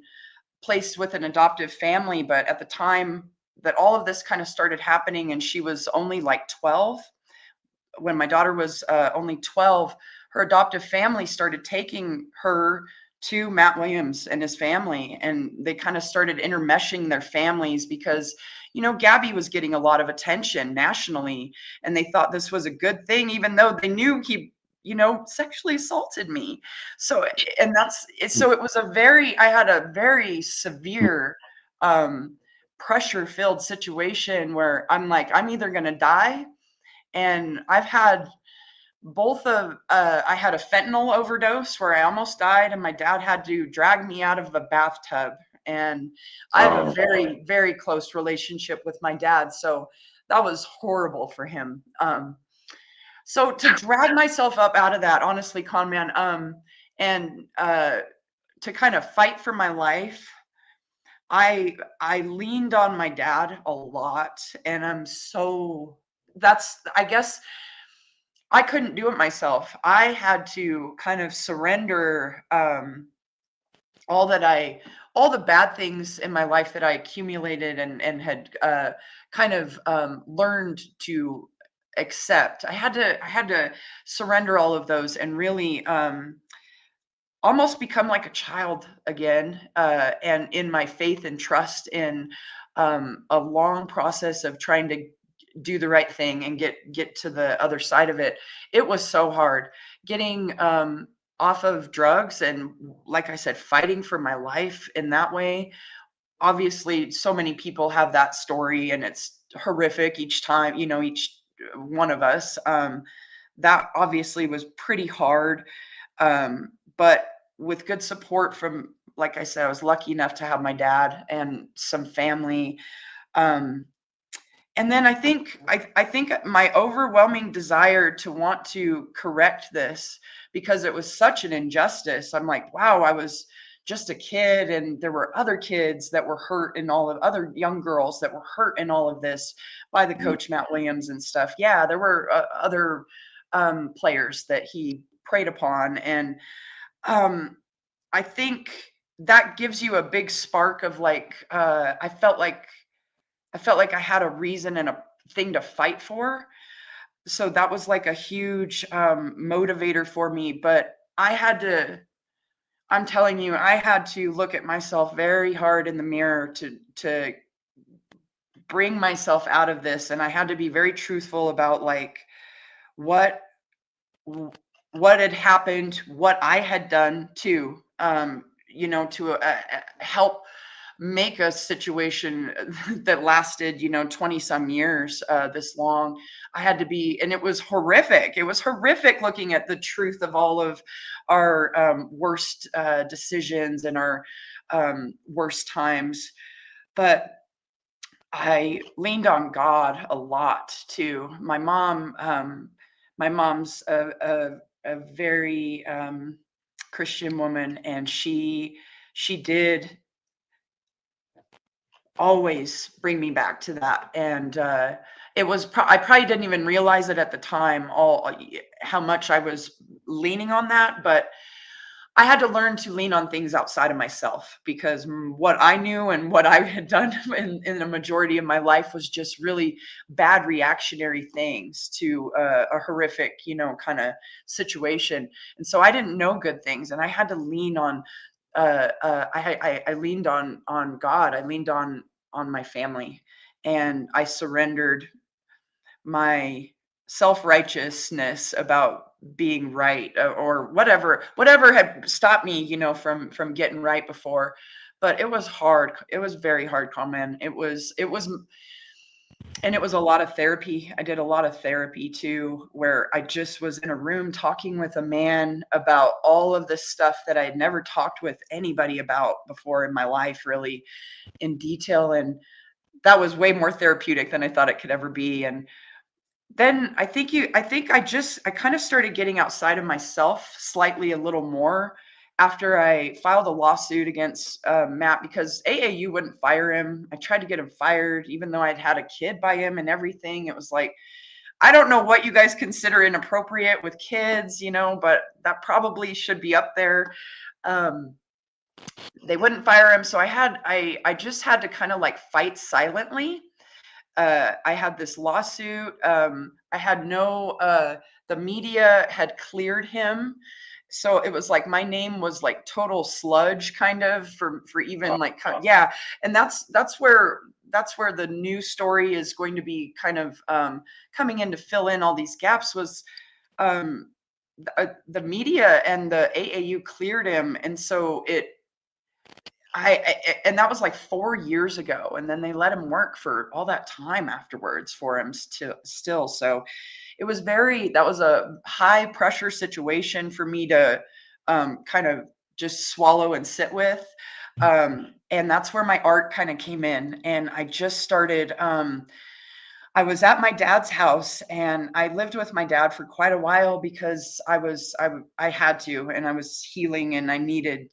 Speaker 2: placed with an adoptive family, but at the time that all of this kind of started happening, and she was only like 12, when my daughter was only 12, her adoptive family started taking her to Matt Williams and his family, and they kind of started intermeshing their families because Gabby was getting a lot of attention nationally, and they thought this was a good thing, even though they knew he sexually assaulted me. So, and that's it. So it was I had a very severe, pressure filled situation where I'm like, I'm either going to die. And I've had I had a fentanyl overdose where I almost died, and my dad had to drag me out of a bathtub. And I have a very, very close relationship with my dad. So that was horrible for him. So to drag myself up out of that, honestly, Conn Man, and to kind of fight for my life, I leaned on my dad a lot, and I guess I couldn't do it myself. I had to kind of surrender all the bad things in my life that I accumulated and had kind of learned to accept. I had to surrender all of those and really almost become like a child again, and in my faith and trust in a long process of trying to do the right thing and get to the other side of it. It was so hard getting off of drugs, and like I said, fighting for my life in that way. Obviously, so many people have that story, and it's horrific each time, each one of us. That obviously was pretty hard. But with good support from, like I said, I was lucky enough to have my dad and some family. And then I think my overwhelming desire to want to correct this, because it was such an injustice. I'm like, wow, I was just a kid, and there were other kids that were hurt, and all of other young girls that were hurt in all of this by the coach Matt Williams and stuff. Yeah, there were other players that he preyed upon, and I think that gives you a big spark of like, I felt like I had a reason and a thing to fight for. So that was like a huge motivator for me. But I'm telling you, I had to look at myself very hard in the mirror to bring myself out of this, and I had to be very truthful about like what had happened, what I had done too, to help make a situation that lasted 20 some years, this long. I had to be, and it was horrific. It was horrific looking at the truth of all of our worst decisions and our worst times. But I leaned on God a lot too. My mom's a very Christian woman, and she did always bring me back to that. And it was I probably didn't even realize it at the time, all how much I was leaning on that, but I had to learn to lean on things outside of myself, because what I knew and what I had done in the majority of my life was just really bad reactionary things to a horrific, kind of situation. And so I didn't know good things, and I had to lean on. I leaned on God. I leaned on my family, and I surrendered my self-righteousness about being right, or whatever had stopped me from getting right before. But it was hard. It was very hard, Conn Man. And it was a lot of therapy. I did a lot of therapy too, where I just was in a room talking with a man about all of this stuff that I had never talked with anybody about before in my life, really in detail. And that was way more therapeutic than I thought it could ever be. And then I think I kind of started getting outside of myself slightly a little more after I filed a lawsuit against Matt, because AAU wouldn't fire him. I tried to get him fired, even though I'd had a kid by him and everything. It was like, I don't know what you guys consider inappropriate with kids, but that probably should be up there. They wouldn't fire him, so I just had to kind of like fight silently. I had this lawsuit. I had the media had cleared him. So it was like my name was like total sludge kind of for even like, yeah. And that's where the new story is going to be kind of coming in to fill in all these gaps. Was the media and the AAU cleared him. And so and that was like 4 years ago, and then they let him work for all that time afterwards for him still. So that was a high pressure situation for me to kind of just swallow and sit with. And that's where my art kind of came in. And I just started, I was at my dad's house, and I lived with my dad for quite a while because I had to, and I was healing, and I needed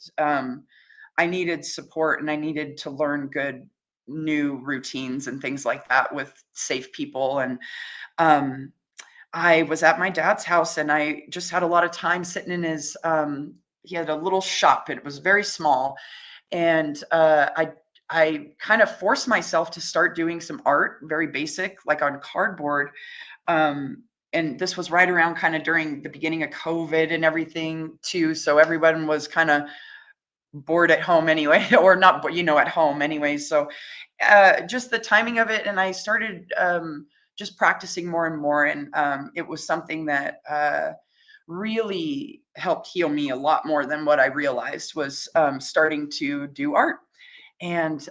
Speaker 2: support, and I needed to learn good new routines and things like that with safe people. And I was at my dad's house, and I just had a lot of time sitting in his he had a little shop. It was very small. And I kind of forced myself to start doing some art, very basic, like on cardboard. And this was right around kind of during the beginning of COVID and everything too. So everyone was kind of bored at home anyway, or not, at home anyway. So just the timing of it. And I started just practicing more and more. And it was something that really helped heal me a lot more than what I realized, was starting to do art. And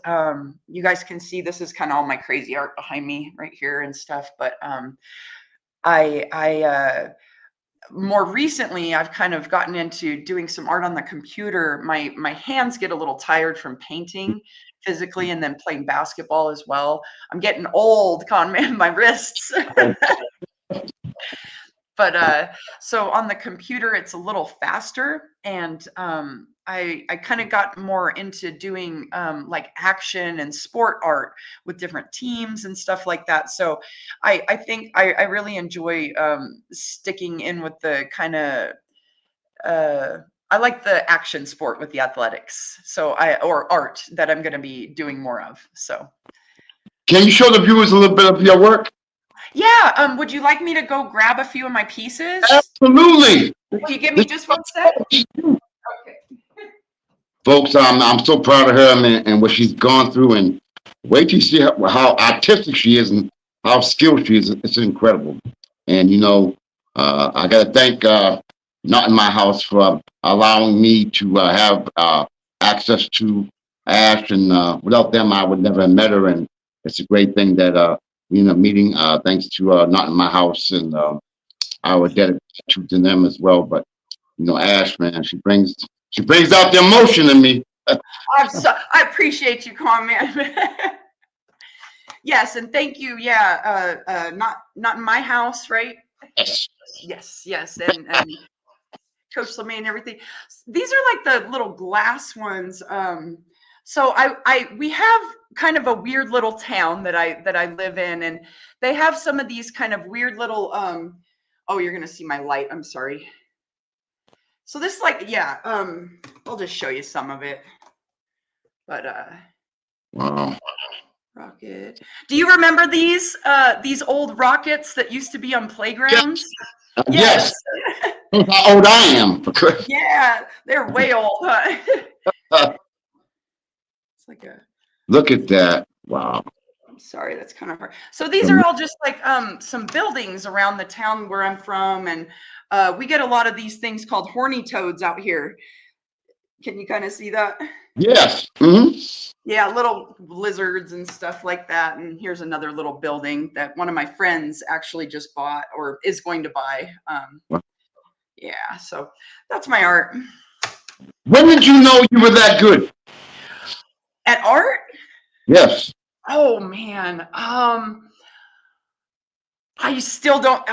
Speaker 2: you guys can see this is kind of all my crazy art behind me right here and stuff. But I more recently, I've kind of gotten into doing some art on the computer. My hands get a little tired from painting physically, and then playing basketball as well. I'm getting old, Conn Man, my wrists. But so on the computer, it's a little faster. And I kind of got more into doing like action and sport art with different teams and stuff like that. So I think I really enjoy sticking in with the kind of I like the action sport with the athletics. So or art that I'm going to be doing more of. So
Speaker 3: Can you show the viewers a little bit of your work?
Speaker 2: yeah. Would you like me to go grab a few of my pieces?
Speaker 3: Absolutely.
Speaker 2: Can you give me just 1 sec? Okay.
Speaker 3: Folks, I'm so proud of her and what she's gone through, and wait till you see how artistic she is and how skilled she is. It's incredible. And I got to thank Not in My House for allowing me to have access to Ash. And without them, I would never have met her. And it's a great thing that we end up meeting thanks to Not in My House and our dedication to them as well. But Ash, man, she brings out the emotion in me.
Speaker 2: I appreciate you, Conn Man. Yes, and thank you. Yeah, not in my house, right?
Speaker 3: Yes.
Speaker 2: Yes, and Coach LeMay and everything. These are like the little glass ones. So we have kind of a weird little town that I live in, and they have some of these kind of weird little. Oh, you're gonna see my light. I'm sorry. So this, like, yeah. I'll just show you some of it. But
Speaker 3: Wow.
Speaker 2: rocket. Do you remember these old rockets that used to be on playgrounds?
Speaker 3: Yes.
Speaker 2: Yes.
Speaker 3: That's how old I am.
Speaker 2: Yeah, they're way old, huh? It's like a.
Speaker 3: Look at that. Wow.
Speaker 2: I'm sorry, that's kind of hard. So these are all just like some buildings around the town where I'm from, and we get a lot of these things called horny toads out here. Can you kind of see that?
Speaker 3: Yes.
Speaker 2: Yeah, little lizards and stuff like that. And here's another little building that one of my friends actually just bought or is going to buy. Yeah, so that's my art.
Speaker 3: When did you know you were that good?
Speaker 2: At art?
Speaker 3: Yes.
Speaker 2: Oh man. I still don't.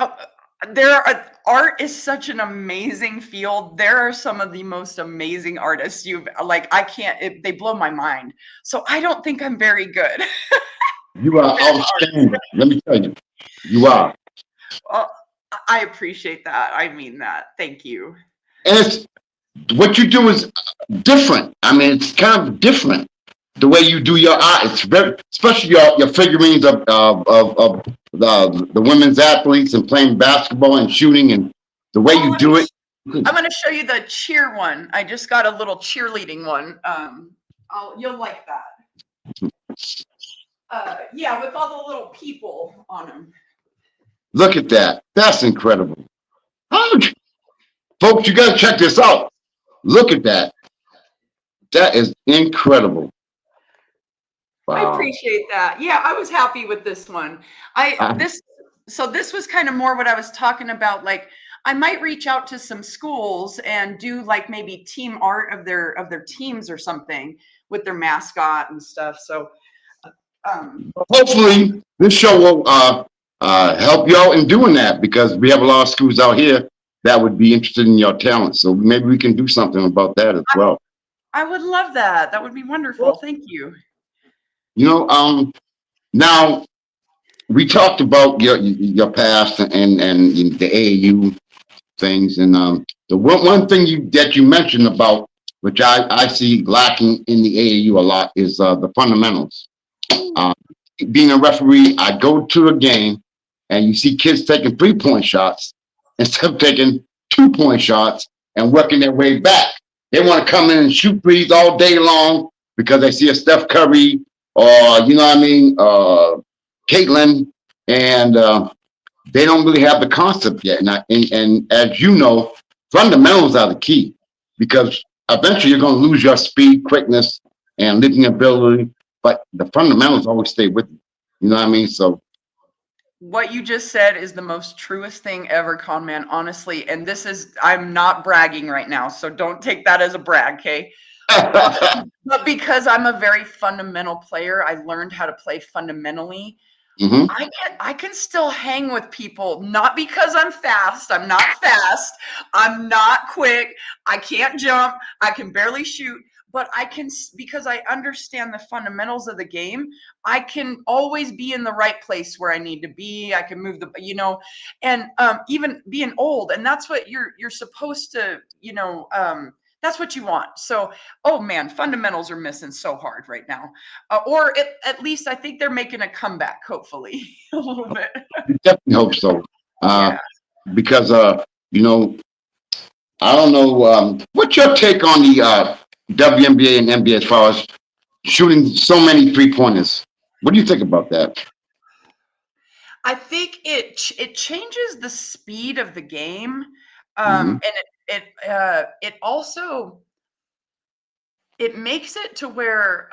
Speaker 2: Art is such an amazing field. There are some of the most amazing artists I can't. They blow my mind. So I don't think I'm very good.
Speaker 3: You are outstanding. Let me tell you, you are.
Speaker 2: Well, I appreciate that. I mean that. Thank you.
Speaker 3: And it's what you do is different. I mean, it's kind of different the way you do your art. It's very, especially your figurines of the women's athletes and playing basketball and shooting and the way you do it.
Speaker 2: I'm going to show you the cheer one. I just got a little cheerleading one. You'll like that. Yeah, with all the little people on them.
Speaker 3: Look at that. That's incredible. Folks, you got to check this out. Look at that. That is incredible. Wow.
Speaker 2: I appreciate that. Yeah, I was happy with this one. This was kind of more what I was talking about. Like, I might reach out to some schools and do like maybe team art of their teams or something with their mascot and stuff. So
Speaker 3: hopefully this show will help you out in doing that, because we have a lot of schools out here that would be interested in your talent. So maybe we can do something about that as well.
Speaker 2: I would love that. That would be wonderful. Thank you.
Speaker 3: Now we talked about your past and the AAU things, and the one thing that you mentioned about, which I see lacking in the AAU a lot, is the fundamentals. Being a referee, I go to a game and you see kids taking 3-point shots instead of taking 2-point shots and working their way back. They want to come in and shoot threes all day long because they see a Steph Curry or, Caitlin, and they don't really have the concept yet. And as you know, fundamentals are the key, because eventually you're going to lose your speed, quickness, and leaping ability, but the fundamentals always stay with you. You know what I mean? So
Speaker 2: what you just said is the most truest thing ever, Conn Man, honestly. And I'm not bragging right now, so don't take that as a brag, okay? But because I'm a very fundamental player, I learned how to play fundamentally.
Speaker 3: Mm-hmm.
Speaker 2: I can still hang with people, not because I'm fast. I'm not fast. I'm not quick. I can't jump. I can barely shoot. But because I understand the fundamentals of the game, I can always be in the right place where I need to be. I can move and even being old, and that's what you're supposed to, that's what you want. So, oh man, fundamentals are missing so hard right now. Or at least I think they're making a comeback, hopefully, a little bit.
Speaker 3: Definitely hope so.
Speaker 2: Yeah.
Speaker 3: Because, I don't know, what's your take on the WNBA and NBA as far as shooting so many 3-pointers? What do you think about that?
Speaker 2: I think it changes the speed of the game,
Speaker 3: Mm-hmm.
Speaker 2: and it also it makes it to where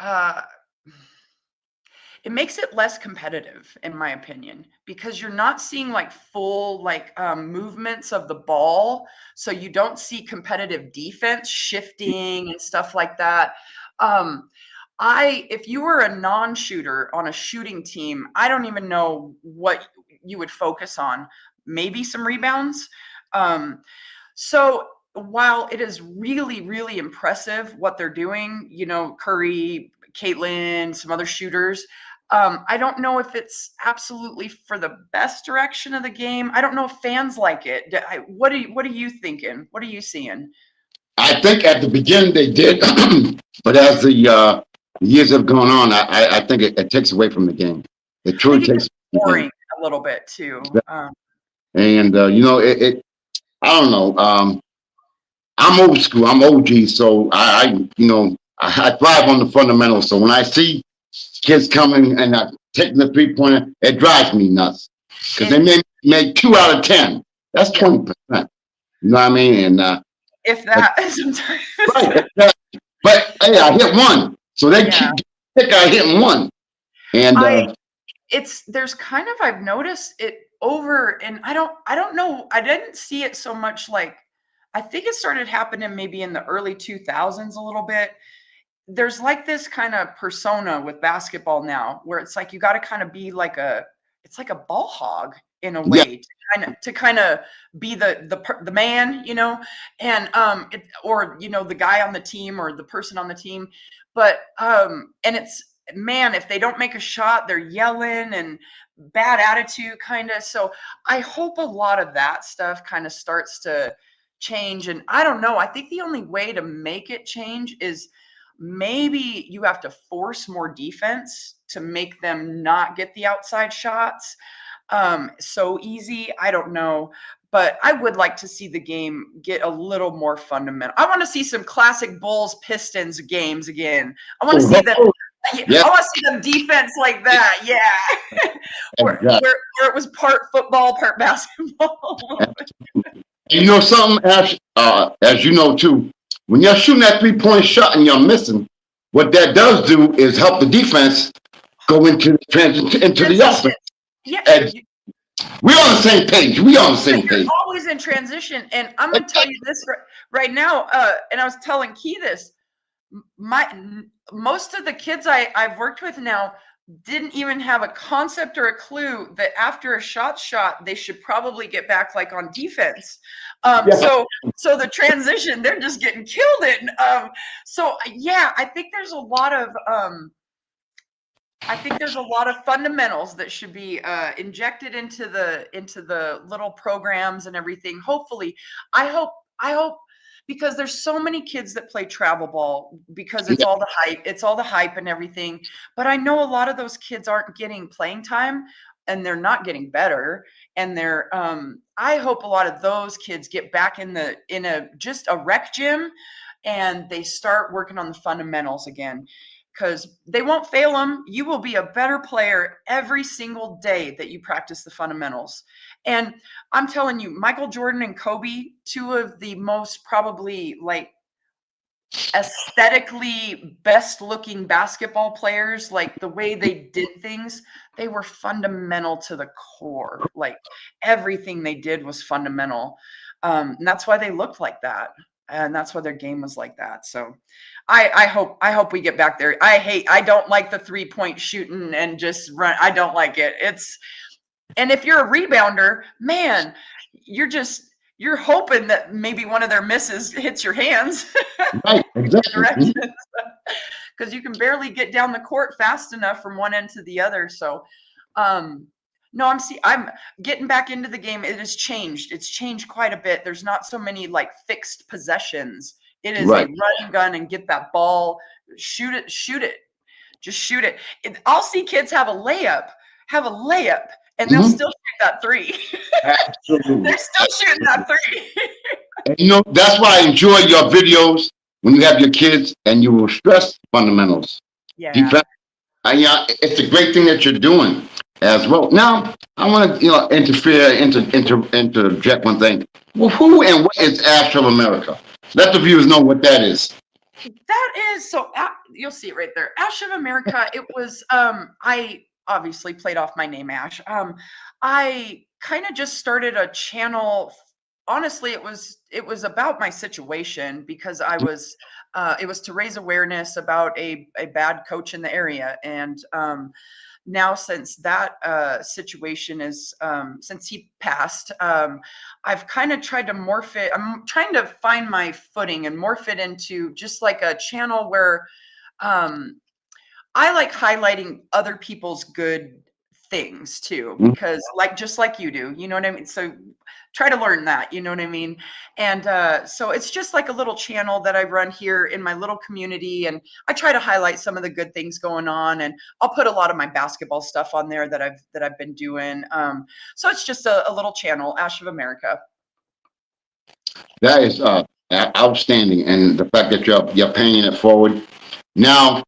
Speaker 2: it makes it less competitive, in my opinion, because you're not seeing like full like movements of the ball, so you don't see competitive defense shifting and stuff like that. Um, if you were a non-shooter on a shooting team, I don't even know what you would focus on. Maybe some rebounds. So while it is really, really impressive what they're doing, you know, Curry, Caitlin, some other shooters, I don't know if it's absolutely for the best direction of the game. I don't know if fans like it. What are you thinking? What are you seeing?
Speaker 3: I think at the beginning they did, but as the years have gone on, I think it takes away from the game. It
Speaker 2: I
Speaker 3: truly
Speaker 2: think it
Speaker 3: takes
Speaker 2: gets
Speaker 3: away from the game.
Speaker 2: boring a little bit too.
Speaker 3: And you know, I don't know. I'm old school. I'm OG, so you know, I thrive on the fundamentals. So when I see kids coming and taking the 3-pointer, it drives me nuts because they may make 2 out of 10. That's 20%. You know what I mean? And
Speaker 2: if that sometimes.
Speaker 3: right, but hey, I hit one, so they keep think I hitting one, and
Speaker 2: There's kind of, I've noticed it over, and I don't know, I didn't see it so much. Like, I think it started happening maybe in the early 2000s a little bit. There's like this kind of persona with basketball now where it's like you got to kind of be like it's like a ball hog in a
Speaker 3: yeah,
Speaker 2: way to kind of be the man, you know, and or you know, the guy on the team or the person on the team. But and it's, man, if they don't make a shot, they're yelling and bad attitude kind of. So I hope a lot of that stuff kind of starts to change. And I don't know, I think the only way to make it change is maybe you have to force more defense to make them not get the outside shots so easy. I don't know, but I would like to see the game get a little more fundamental. I want to see some classic Bulls Pistons games again. I want to see them.
Speaker 3: yeah,
Speaker 2: I want to see them defense like that. Yeah,
Speaker 3: exactly.
Speaker 2: where it was part football, part basketball.
Speaker 3: You know something, Ash, as you know too, when you're shooting that 3-point shot and you're missing, what that does do is help the defense go into into the offense.
Speaker 2: Yeah,
Speaker 3: And we're on the same page. We on the same
Speaker 2: you're
Speaker 3: page.
Speaker 2: always in transition. And I'm going to tell you this right now. And I was telling Key this. Most of the kids I've worked with now didn't even have a concept or a clue that after a shot, they should probably get back like on defense. So the transition, they're just getting killed in. So yeah, I think there's a lot of fundamentals that should be injected into the little programs and everything. Hopefully, I hope because there's so many kids that play travel ball because it's all the hype and everything. But I know a lot of those kids aren't getting playing time and they're not getting better. And I hope a lot of those kids get back in just a rec gym and they start working on the fundamentals again, because they won't fail them. You will be a better player every single day that you practice the fundamentals. And I'm telling you, Michael Jordan and Kobe, two of the most probably like aesthetically best looking basketball players, like the way they did things, they were fundamental to the core. Like everything they did was fundamental. And that's why they looked like that. And that's why their game was like that. So I hope we get back there. I don't like the 3-point shooting and just run. I don't like it. And if you're a rebounder, man, you're hoping that maybe one of their misses hits your hands.
Speaker 3: Right, exactly.
Speaker 2: Because you can barely get down the court fast enough from one end to the other. So no, I'm getting back into the game. It has changed. It's changed quite a bit. There's not so many like fixed possessions. It is a run and gun and get that ball, shoot it, just shoot it. I'll see kids have a layup, and they'll still shoot that 3.
Speaker 3: Absolutely.
Speaker 2: They're still shooting that 3.
Speaker 3: And you know, that's why I enjoy your videos when you have your kids and you will stress fundamentals.
Speaker 2: Yeah.
Speaker 3: Defense, Yeah, it's a great thing that you're doing as well. Now, I want to, interject one thing. Well, who and what is Ash of America? Let the viewers know what that is.
Speaker 2: That is so. You'll see it right there. Ash of America. It was. I obviously played off my name, Ash. I kind of just started a channel. Honestly, it was about my situation because I was. It was to raise awareness about a bad coach in the area, and now since that situation is since he passed, I've kind of tried to morph it. I'm trying to find my footing and morph it into just like a channel where um, I like highlighting other people's good things too, because like just like you do, you know what I mean? So try to learn that, you know what I mean? And so it's just like a little channel that I run here in my little community, and I try to highlight some of the good things going on, and I'll put a lot of my basketball stuff on there that I've been doing. So it's just a little channel, Ash of America.
Speaker 3: That is outstanding, and the fact that you're paying it forward. Now,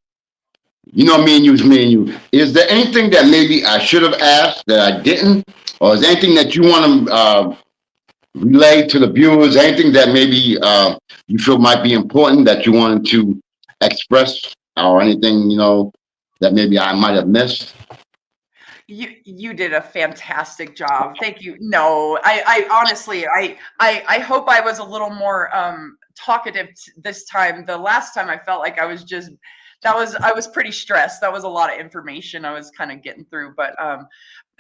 Speaker 3: me and you is me and you. Is there anything that maybe I should have asked that I didn't, or is there anything that you want to relay to the viewers? Anything that maybe you feel might be important that you wanted to express, or anything that maybe I might have missed?
Speaker 2: You did a fantastic job. Thank you. No, I honestly I hope I was a little more talkative this time. The last time I felt like I was just I was pretty stressed. That was a lot of information I was kind of getting through. But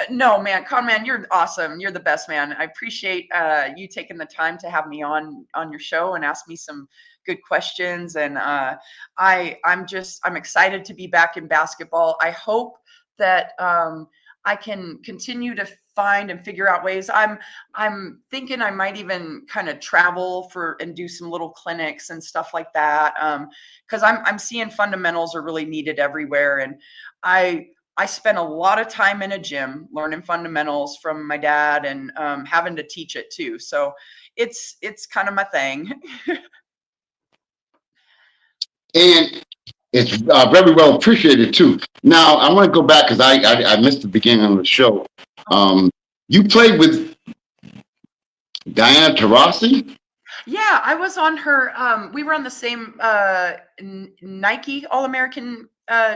Speaker 2: no, man, Conn Man, you're awesome. You're the best, man. I appreciate you taking the time to have me on your show and ask me some good questions. And I'm excited to be back in basketball. I hope that I can continue to find and figure out ways. I'm thinking I might even kind of travel for and do some little clinics and stuff like that. Because I'm seeing fundamentals are really needed everywhere, and I spent a lot of time in a gym learning fundamentals from my dad, and having to teach it too. So it's kind of my thing.
Speaker 3: And it's very well appreciated too. Now, I want to go back because I missed the beginning of the show. You played with Diana Taurasi?
Speaker 2: Yeah, I was on her. We were on the same Nike All American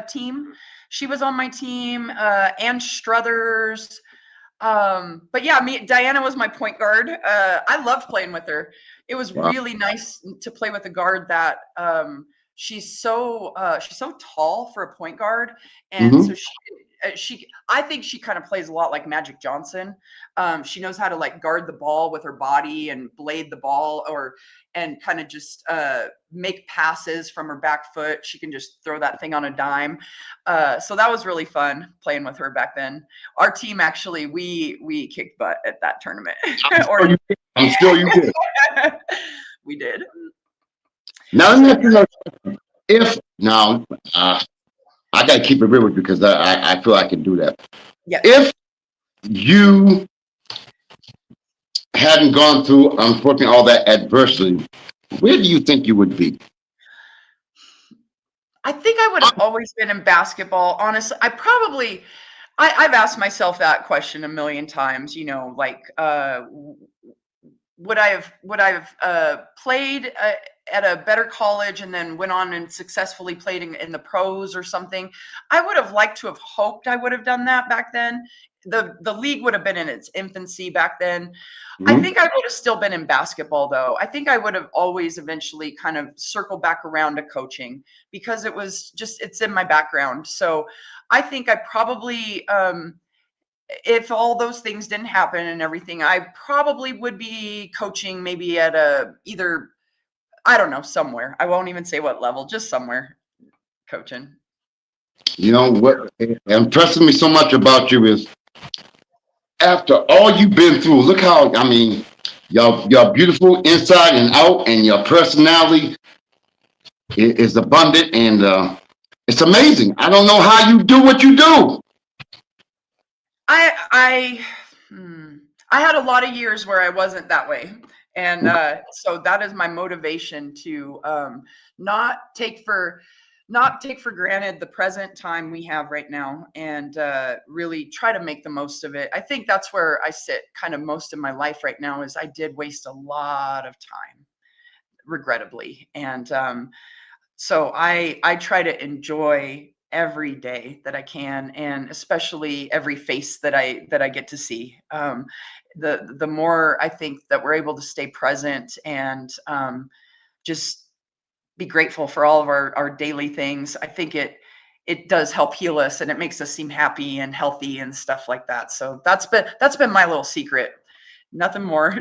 Speaker 2: team. She was on my team. Ann Struthers. But yeah, Diana was my point guard. I loved playing with her. It was
Speaker 3: Wow.
Speaker 2: really nice to play with a guard that she's so tall for a point guard, and
Speaker 3: Hmm.
Speaker 2: so she I think she kind of plays a lot like Magic Johnson. She knows how to like guard the ball with her body and blade the ball, or and kind of just make passes from her back foot. She can just throw that thing on a dime. So that was really fun playing with her back then. Our team actually we kicked butt at that tournament. Or
Speaker 3: I'm sure you did.
Speaker 2: we did.
Speaker 3: Now, let me
Speaker 2: So
Speaker 3: ask you another. If now, I got to keep it real with you because I feel I can do that.
Speaker 2: yeah.
Speaker 3: If you hadn't gone through, unfortunately, all that adversity, where do you think you would be?
Speaker 2: I think I would have always been in basketball. Honestly, I've asked myself that question a million times, like would I have played at a better college and then went on and successfully played in the pros or something? I would have liked to have hoped I would have done that back then. The league would have been in its infancy back then. I
Speaker 3: Hmm.
Speaker 2: think I would have still been in basketball though. I think I would have always eventually kind of circled back around to coaching because it's in my background. So I think I probably if all those things didn't happen and everything, I probably would be coaching maybe at either, I don't know, somewhere. I won't even say what level, just somewhere coaching.
Speaker 3: You know what impresses me so much about you is after all you've been through, look how you're beautiful inside and out, and your personality is abundant, and it's amazing. I don't know how you do what you do.
Speaker 2: I I I had a lot of years where I wasn't that way. And so that is my motivation to not take for not take for granted the present time we have right now, and really try to make the most of it. I think that's where I sit kind of most of my life right now, is I did waste a lot of time, regrettably. And so I try to enjoy every day that I can, and especially every face that I get to see. The more I think that we're able to stay present, and just be grateful for all of our daily things, I think it does help heal us, and it makes us seem happy and healthy and stuff like that. So that's been my little secret. Nothing more.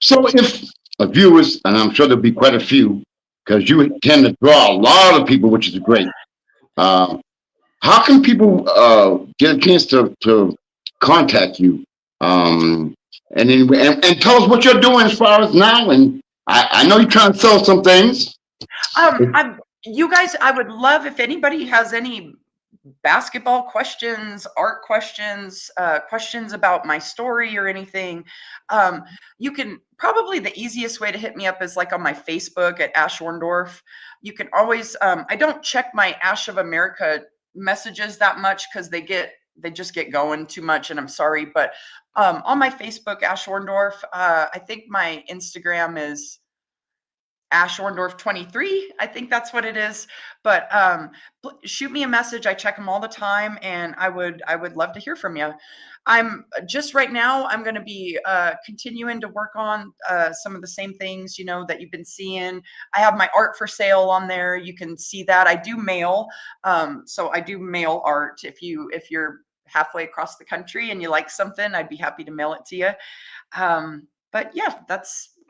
Speaker 3: So if viewers, and I'm sure there'll be quite a few, because you tend to draw a lot of people, which is great. Um, how can people get a chance to contact you? And then and tell us what you're doing as far as now. And I know you're trying to sell some things.
Speaker 2: You guys, I would love if anybody has any basketball questions, art questions, questions about my story or anything. You can probably, the easiest way to hit me up is like on my Facebook at Ash Orndorff. You can always, I don't check my Ash of America messages that much, because they just get going too much, and I'm sorry. But on my Facebook, Ash Orndorff, I think my Instagram is Ash Orndorff 23. I think that's what it is. But shoot me a message. I check them all the time, and I would love to hear from you. I'm just right now, I'm going to be continuing to work on some of the same things, that you've been seeing. I have my art for sale on there. You can see that. I do mail. So I do mail art. If you're halfway across the country and you like something, I'd be happy to mail it to you. But yeah,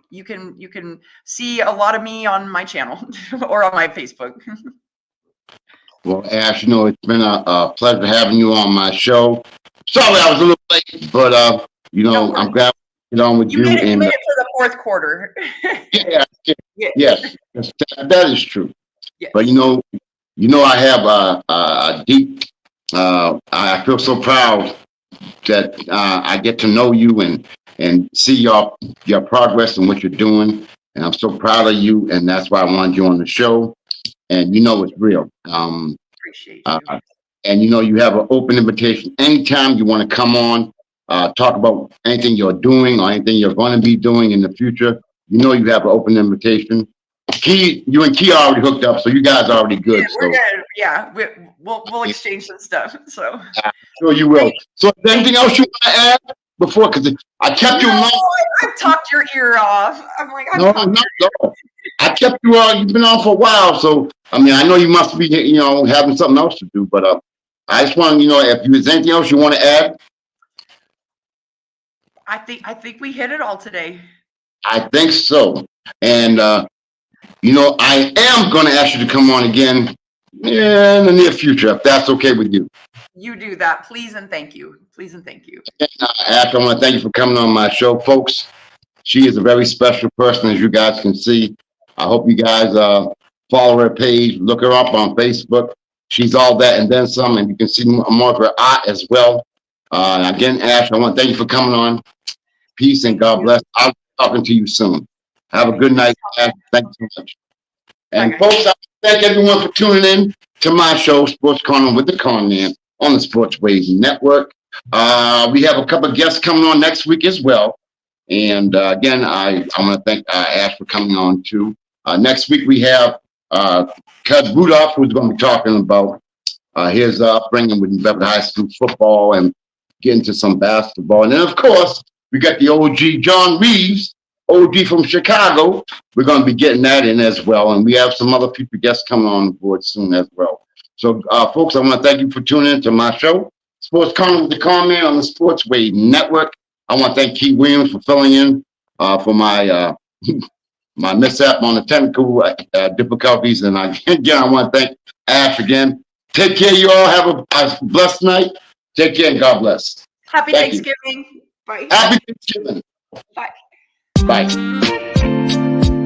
Speaker 2: you can see a lot of me on my channel or on my Facebook.
Speaker 3: Well, Ash, it's been a pleasure having you on my show. Sorry I was a little late, but I'm glad to get on with you.
Speaker 2: You made it for the fourth quarter.
Speaker 3: Yeah, yes, that is true.
Speaker 2: Yes.
Speaker 3: But I have a deep. I feel so proud that I get to know you and see your progress and what you're doing, and I'm so proud of you, and that's why I wanted you on the show. And it's real.
Speaker 2: Appreciate you.
Speaker 3: And you have an open invitation anytime you want to come on, talk about anything you're doing or anything you're going to be doing in the future. You have an open invitation. Key, you and Key are already hooked up, so you guys are already good.
Speaker 2: Yeah, we're good. Yeah, we'll exchange some stuff. So
Speaker 3: sure you will. So is there anything else you want to add before? Because I kept you.
Speaker 2: I've talked your ear off. I'm like,
Speaker 3: no. I kept you on. You've been on for a while, so I know you must be, having something else to do. But I just want to, if there's anything else you want to add.
Speaker 2: I think we hit it all today.
Speaker 3: I think so, and I am going to ask you to come on again in the near future, if that's okay with you.
Speaker 2: You do that, please and thank you. Please and thank you.
Speaker 3: And, Ash, I want to thank you for coming on my show, folks. She is a very special person, as you guys can see. I hope you guys follow her page, look her up on Facebook. She's all that and then some, and you can see more of her art as well. Again, Ash, I want to thank you for coming on. Peace and God bless. I'll be talking to you soon. Have a good night, Ash. Thank you so much. And folks, I thank everyone for tuning in to my show, Sports Corner with the Conn Man, on the Sports Waves Network. We have a couple of guests coming on next week as well. And again, I want to thank Ash for coming on too. Next week we have Cuz Rudolph, who's going to be talking about his upbringing with Bedford High School football and get into some basketball. And then, of course, we got the OG John Reeves, OG from Chicago. We're going to be getting that in as well. And we have some other future guests coming on board soon as well. So, folks, I want to thank you for tuning in to my show, Sports Corner with the Conn Man on the Sports Wave Network. I want to thank Keith Williams for filling in for my my mishap on the technical difficulties. And again, I want to thank Ash again. Take care, you all. Have a blessed night. Take care and God bless.
Speaker 2: Happy Thanksgiving. Bye.
Speaker 3: Happy Thanksgiving.
Speaker 2: Bye.
Speaker 3: Bye.